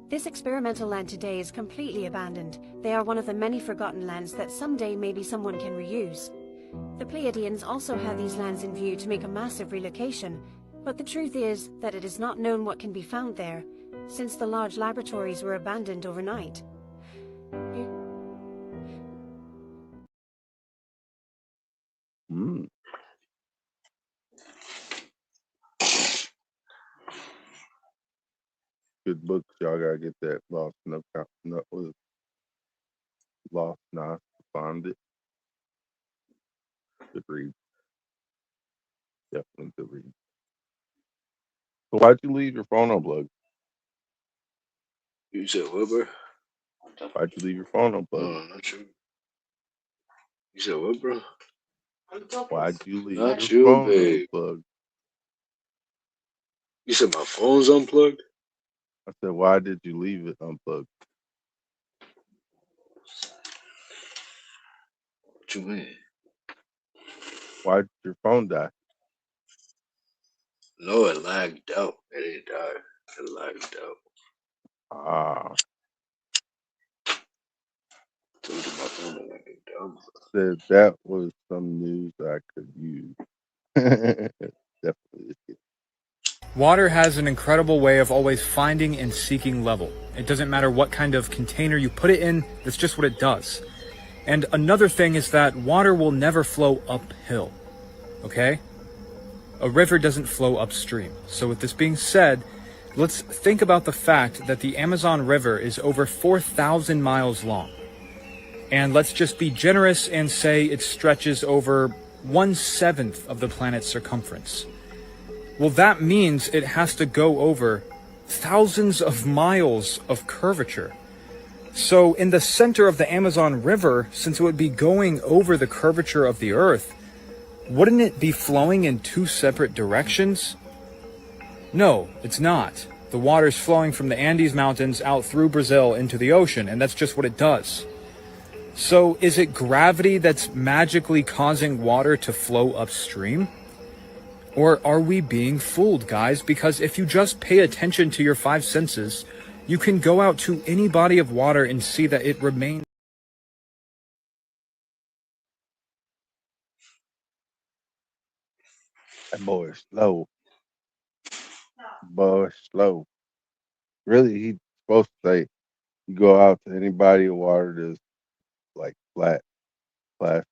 This experimental land today is completely abandoned. They are one of the many forgotten lands that someday maybe someone can reuse. The Pleiadians also had these lands in view to make a massive relocation, but the truth is that it is not known what can be found there, since the large laboratories were abandoned overnight. Good books. Y'all gotta get that Lost Lost Not Found It. Good read. Definitely good read. So why'd you leave your phone unplugged? You said what, bro? Why'd you leave your phone unplugged? No, not you. You said what, bro? Why'd you leave Not your you, phone babe. unplugged? You said my phone's unplugged? I said, why did you leave it unplugged? What you mean? Why'd your phone die? No, it lagged out. It didn't die. It lagged out. Ah, Told you my phone been acting dumb. said that was some news I could use. Definitely. Water has an incredible way of always finding and seeking level. It doesn't matter what kind of container you put it in, that's just what it does. And another thing is that water will never flow uphill, okay? A river doesn't flow upstream. So with this being said, let's think about the fact that the Amazon River is over 4,000 miles long. And let's just be generous and say it stretches over 1/7 of the planet's circumference. Well, that means it has to go over thousands of miles of curvature. So in the center of the Amazon River, since it would be going over the curvature of the Earth, wouldn't it be flowing in two separate directions? No, it's not. The water's flowing from the Andes Mountains out through Brazil into the ocean, and that's just what it does. So is it gravity that's magically causing water to flow upstream? Or are we being fooled, guys? Because if you just pay attention to your five senses, you can go out to any body of water and see that it remains. That boy is slow. Boy is slow. Really, he's supposed to say, you go out to any body of water that's like flat, plastic,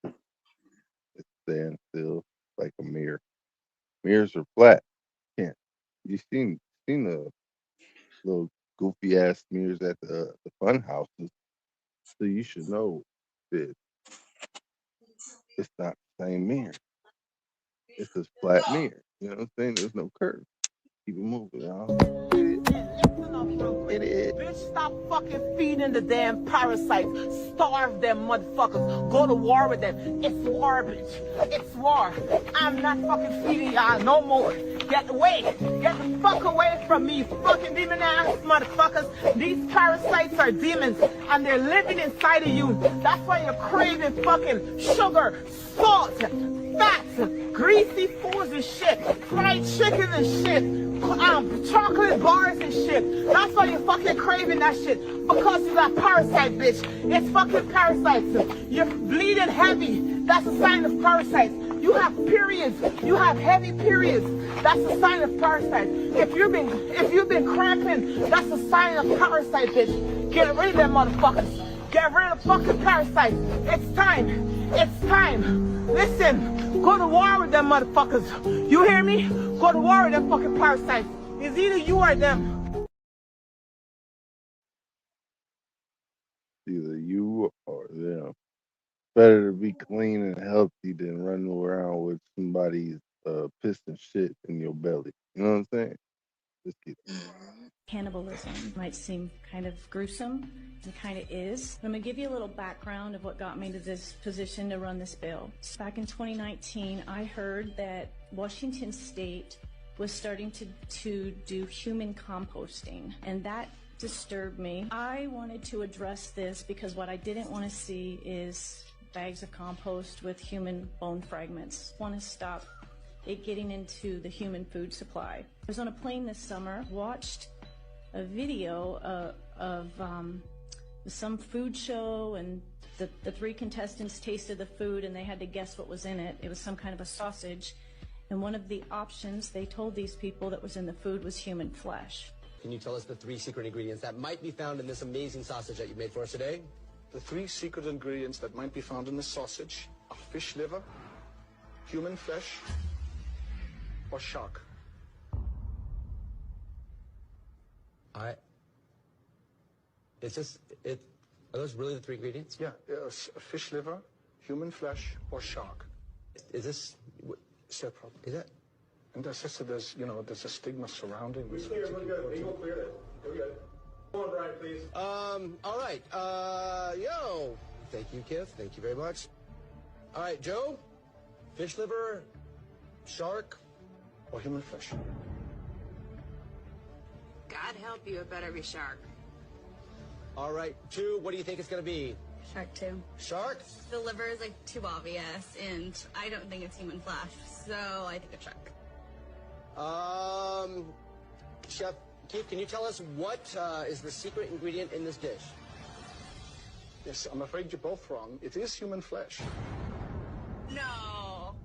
it stands still like a mirror. Mirrors are flat. Can't. You seen the little goofy ass mirrors at the fun houses. So you should know that it's not the same mirror. It's a flat mirror. You know what I'm saying? There's no curve. Keep it moving, y'all. Bitch, stop fucking feeding the damn parasites. Starve them motherfuckers. Go to war with them. It's war, bitch. It's war. I'm not fucking feeding y'all no more. Get away. Get the fuck away from me, fucking demon ass motherfuckers. These parasites are demons and they're living inside of you. That's why you're craving fucking sugar, salt, fat, greasy foods and shit, fried chicken and shit. Chocolate bars and shit. That's why you're fucking craving that shit. Because you got parasite, bitch. It's fucking parasites. You're bleeding heavy. That's a sign of parasites. You have periods. You have heavy periods. That's a sign of parasites. If you've been cramping, that's a sign of parasite, bitch. Get rid of them motherfuckers. Get rid of fucking parasites. It's time. It's time. Listen, go to war with them motherfuckers. You hear me? Go to war with them fucking parasites. It's either you or them. Either you or them. Better to be clean and healthy than running around with somebody's piss and shit in your belly. You know what I'm saying? Just get Cannibalism might seem kind of gruesome, and kind of is. But I'm going to give you a little background of what got me to this position to run this bill. Back in 2019, I heard that Washington State was starting to do human composting, and that disturbed me. I wanted to address this because what I didn't want to see is bags of compost with human bone fragments. I want to stop it getting into the human food supply. I was on a plane this summer, watched a video of some food show, and the three contestants tasted the food and they had to guess what was in it. It was some kind of a sausage, and one of the options they told these people that was in the food was human flesh. Can you tell us the 3 secret ingredients that might be found in this amazing sausage that you made for us today? The 3 secret ingredients that might be found in the sausage are fish liver, human flesh, or shark. Are those really the 3 ingredients? Yeah, fish liver, human flesh, or shark. Is this separate? Is it? And there's a stigma surrounding this. We're good. All right. Yo. Thank you, Kith. Thank you very much. All right, Joe. Fish liver, shark, or human flesh? God help you, it better be shark. All right, 2. What do you think it's gonna be? Shark too. Shark? The liver is like too obvious, and I don't think it's human flesh, so I think it's shark. Chef Keith, can you tell us what is the secret ingredient in this dish? Yes, I'm afraid you're both wrong. It is human flesh. No.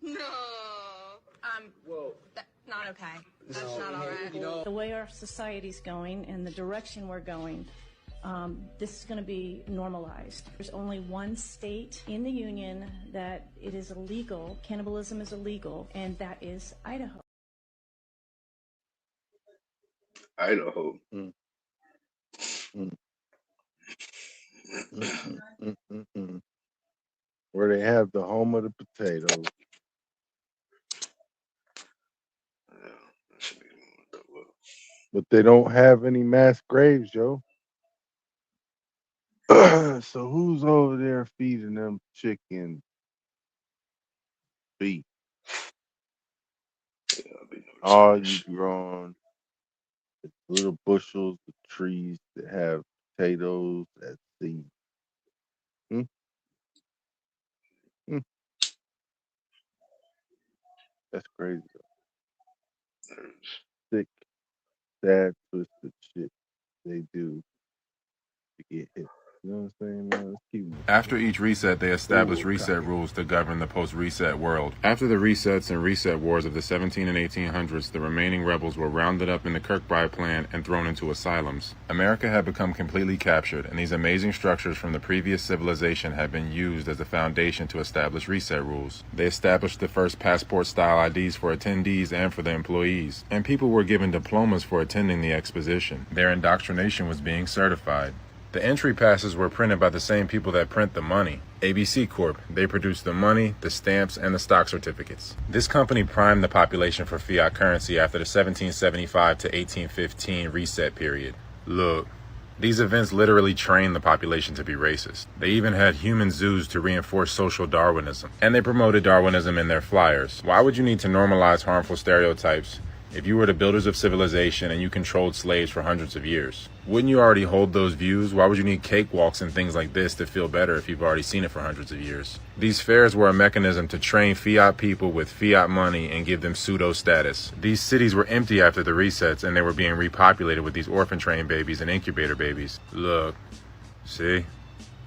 No. Whoa. Not okay. That's not all right. The way our society's going and the direction we're going, this is going to be normalized. There's only one state in the union that it is illegal, cannibalism is illegal, and that is Idaho. Idaho. Where they have the home of the potatoes. But they don't have any mass graves, yo. So who's over there feeding them chicken beef? All you growing little bushels of trees that have potatoes at seed. That's crazy. Sick, sad, twisted shit they do to get hit. You know what I'm saying, man? Let's keep moving. After each reset, they established reset rules to govern the post-reset world. After the resets and reset wars of the 17 and 1800s, the remaining rebels were rounded up in the Kirkbride plan and thrown into asylums. America had become completely captured, and these amazing structures from the previous civilization had been used as a foundation to establish reset rules. They established the first passport-style IDs for attendees and for the employees, and people were given diplomas for attending the exposition. Their indoctrination was being certified. The entry passes were printed by the same people that print the money. ABC Corp. They produce the money, the stamps, and the stock certificates. This company primed the population for fiat currency after the 1775 to 1815 reset period. Look, these events literally trained the population to be racist. They even had human zoos to reinforce social Darwinism. And they promoted Darwinism in their flyers. Why would you need to normalize harmful stereotypes if you were the builders of civilization and you controlled slaves for hundreds of years? Wouldn't you already hold those views? Why would you need cakewalks and things like this to feel better if you've already seen it for hundreds of years? These fairs were a mechanism to train fiat people with fiat money and give them pseudo status. These cities were empty after the resets, and they were being repopulated with these orphan train babies and incubator babies. Look, see?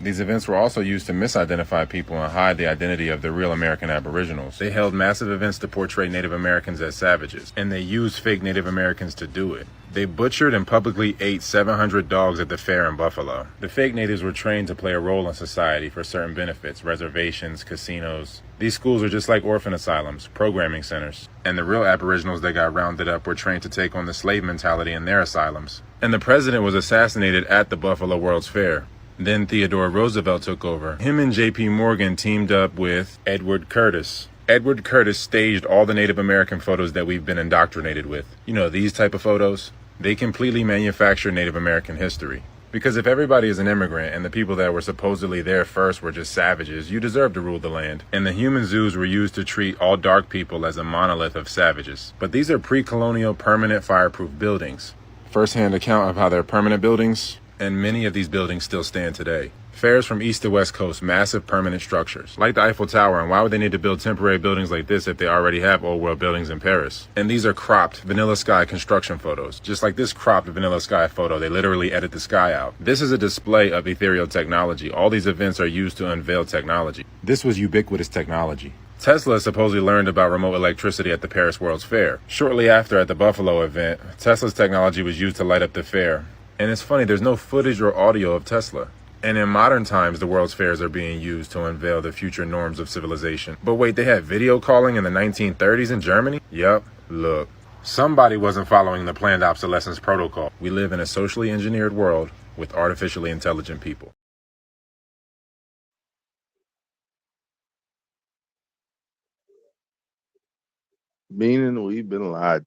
These events were also used to misidentify people and hide the identity of the real American Aboriginals. They held massive events to portray Native Americans as savages, and they used fake Native Americans to do it. They butchered and publicly ate 700 dogs at the fair in Buffalo. The fake natives were trained to play a role in society for certain benefits, reservations, casinos. These schools are just like orphan asylums, programming centers. And the real Aboriginals that got rounded up were trained to take on the slave mentality in their asylums. And the president was assassinated at the Buffalo World's Fair. Then Theodore Roosevelt took over. Him and J.P. Morgan teamed up with Edward Curtis. Edward Curtis staged all the Native American photos that we've been indoctrinated with. You know, these type of photos? They completely manufacture Native American history. Because if everybody is an immigrant and the people that were supposedly there first were just savages, you deserve to rule the land. And the human zoos were used to treat all dark people as a monolith of savages. But these are pre-colonial permanent fireproof buildings. First-hand account of how they're permanent buildings, and many of these buildings still stand today. Fairs from east to west coast, massive permanent structures, like the Eiffel Tower, and why would they need to build temporary buildings like this if they already have old world buildings in Paris? And these are cropped vanilla sky construction photos. Just like this cropped vanilla sky photo, they literally edit the sky out. This is a display of ethereal technology. All these events are used to unveil technology. This was ubiquitous technology. Tesla supposedly learned about remote electricity at the Paris World's Fair. Shortly after, at the Buffalo event, Tesla's technology was used to light up the fair. And it's funny, there's no footage or audio of Tesla. And in modern times, the World's Fairs are being used to unveil the future norms of civilization. But wait, they had video calling in the 1930s in Germany? Yup, look. Somebody wasn't following the planned obsolescence protocol. We live in a socially engineered world with artificially intelligent people. Meaning we've been lied to.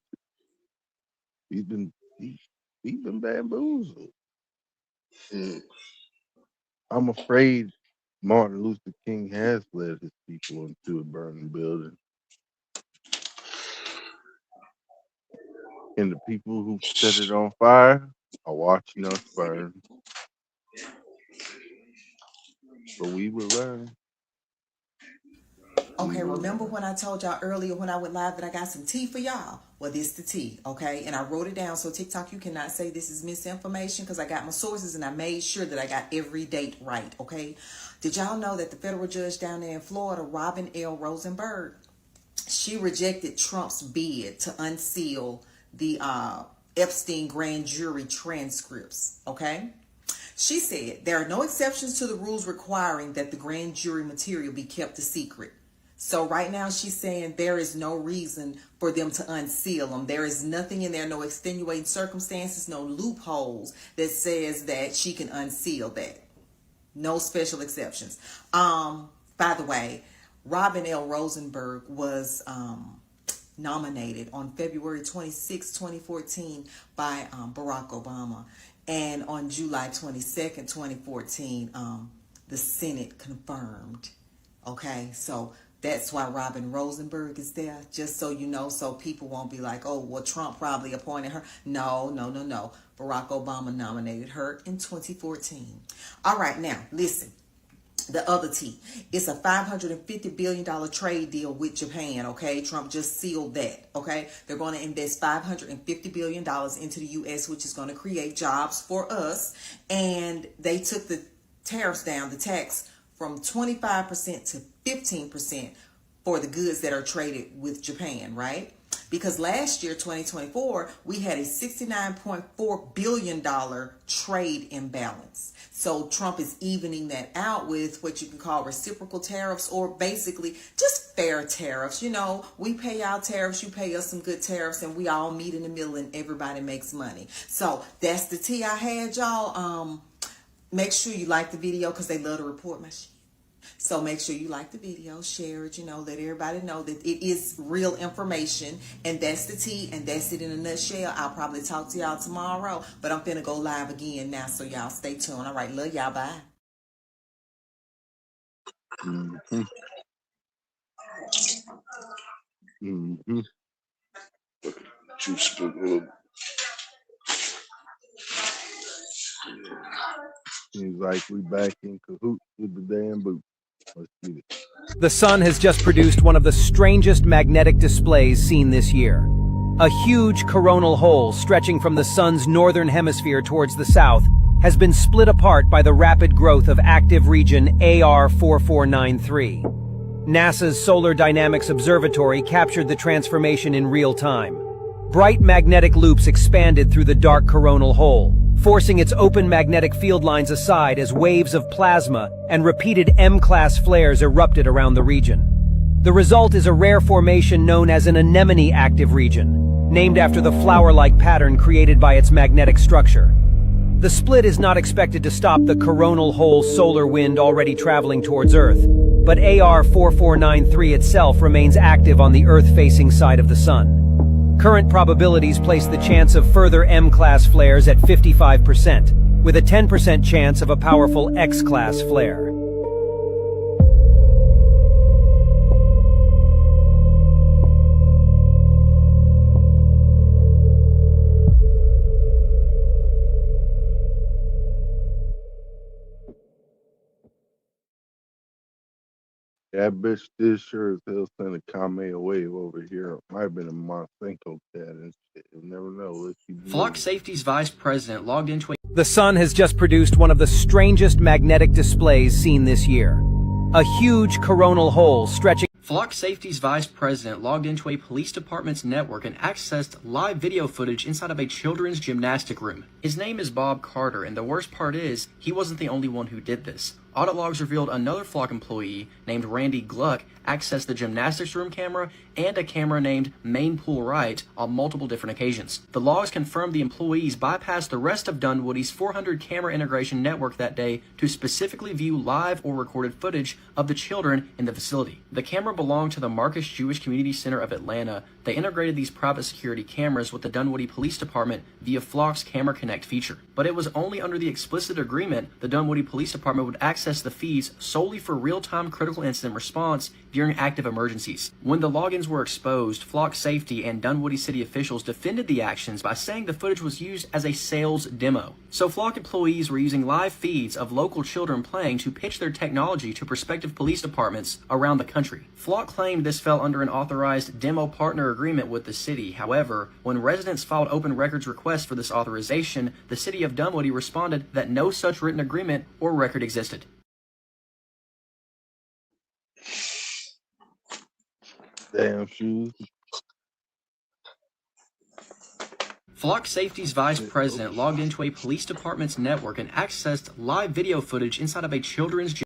He's been bamboozled. I'm afraid Martin Luther King has led his people into a burning building. And the people who set it on fire are watching us burn. But we will learn. Okay, remember when I told y'all earlier when I went live that I got some tea for y'all? Well, this the tea, okay? And I wrote it down so TikTok, you cannot say this is misinformation because I got my sources and I made sure that I got every date right, okay? Did y'all know that the federal judge down there in Florida, Robin L. Rosenberg, she rejected Trump's bid to unseal the Epstein grand jury transcripts, okay? She said there are no exceptions to the rules requiring that the grand jury material be kept a secret. So right now she's saying there is no reason for them to unseal them. There is nothing in there, no extenuating circumstances, no loopholes that says that she can unseal that. No special exceptions. By the way, Robin L. Rosenberg was nominated on February 26, 2014 by Barack Obama. And on July 22nd, 2014, the Senate confirmed. Okay, so that's why Robin Rosenberg is there, just so you know, so people won't be like, oh, well, Trump probably appointed her. No. Barack Obama nominated her in 2014. All right, now, listen. The other T. It's a $550 billion trade deal with Japan, okay? Trump just sealed that, okay? They're going to invest $550 billion into the U.S., which is going to create jobs for us. And they took the tariffs down, the tax, from 25% to 15% for the goods that are traded with Japan, right? Because last year, 2024, we had a $69.4 billion trade imbalance. So Trump is evening that out with what you can call reciprocal tariffs, or basically just fair tariffs. You know, we pay our tariffs, you pay us some good tariffs, and we all meet in the middle and everybody makes money. So that's the tea I had, y'all. Make sure you like the video because they love to report my shit. So make sure you like the video, share it, let everybody know that it is real information. And that's the tea, and that's it in a nutshell. I'll probably talk to y'all tomorrow, but I'm finna go live again now, so y'all stay tuned. All right, love y'all, bye. Mm-hmm. Mm-hmm. Juice book. Seems like we back in cahoots with the damn boot. Let's get it. The sun has just produced one of the strangest magnetic displays seen this year. A huge coronal hole stretching from the sun's northern hemisphere towards the south has been split apart by the rapid growth of active region AR 4493. NASA's Solar Dynamics Observatory captured the transformation in real time. Bright magnetic loops expanded through the dark coronal hole, forcing its open magnetic field lines aside as waves of plasma and repeated M-class flares erupted around the region. The result is a rare formation known as an anemone active region, named after the flower-like pattern created by its magnetic structure. The split is not expected to stop the coronal hole solar wind already traveling towards Earth, but AR 4493 itself remains active on the Earth-facing side of the sun. Current probabilities place the chance of further M-class flares at 55%, with a 10% chance of a powerful X-class flare. That bitch did sure as hell send a Kamea wave over here. Might have been a Monsanto cat and shit. You never know. Let's keep Flock Safety's vice president logged into The sun has just produced one of the strangest magnetic displays seen this year. A huge coronal hole stretching. Flock Safety's vice president logged into a police department's network and accessed live video footage inside of a children's gymnastic room. His name is Bob Carter, and the worst part is, he wasn't the only one who did this. Audit logs revealed another Flock employee named Randy Gluck accessed the gymnastics room camera and a camera named Main Pool Right on multiple different occasions. The logs confirmed the employees bypassed the rest of Dunwoody's 400 camera integration network that day to specifically view live or recorded footage of the children in the facility. The camera belonged to the Marcus Jewish Community Center of Atlanta. They integrated these private security cameras with the Dunwoody Police Department via Flock's Camera Connect feature. But it was only under the explicit agreement the Dunwoody Police Department would access the feeds solely for real-time critical incident response during active emergencies. When the logins were exposed, Flock Safety and Dunwoody City officials defended the actions by saying the footage was used as a sales demo. So Flock employees were using live feeds of local children playing to pitch their technology to prospective police departments around the country. Flock claimed this fell under an authorized demo partner agreement with the city. However, when residents filed open records requests for this authorization, the city of Dunwoody responded that no such written agreement or record existed. Damn shoes. Flock Safety's vice president logged into a police department's network and accessed live video footage inside of a children's jail.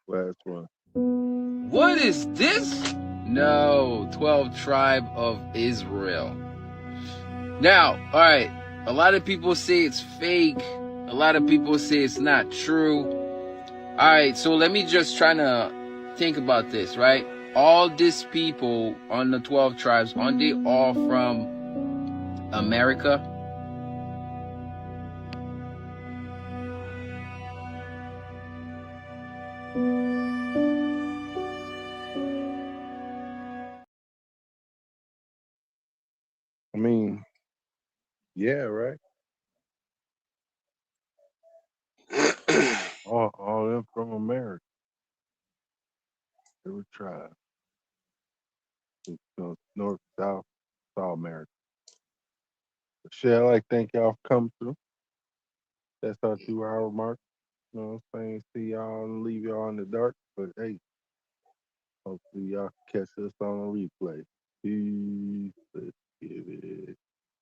Last one. What is this? No, 12 Tribe of Israel. Now, alright, a lot of people say it's fake. A lot of people say it's not true. Alright, so let me just try to think about this, right? All these people on the 12 tribes, aren't they all from America? I mean, yeah, right. all them from America. They were tribes. North, South, South America. But shit, I'd like to thank y'all for coming through. That's our 2-hour mark. You know what I'm saying? See y'all and leave y'all in the dark. But hey, hopefully y'all can catch us on a replay. Peace. Let's give it.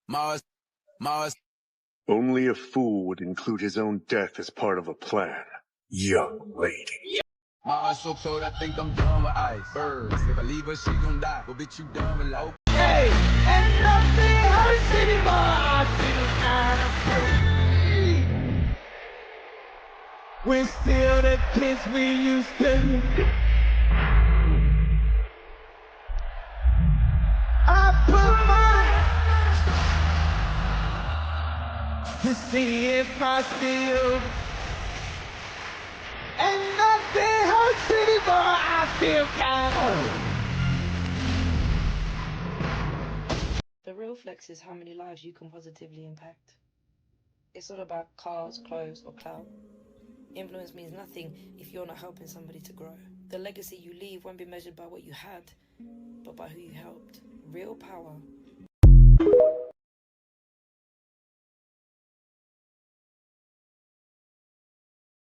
Mars. Only a fool would include his own death as part of a plan. Young lady. Mars so cold, I think I'm done with icebergs. If I leave her, she gon' die. Well, bitch, you done with life. Hey, and nothing hurts anymore. I feel kind of free. We're still the kids we used to. I put my to see if I still. And nothing hurts anymore. I feel kind of. The real flex is how many lives you can positively impact. It's not about cars, clothes, or clout. Influence means nothing if you're not helping somebody to grow. The legacy you leave won't be measured by what you had, but by who you helped. Real power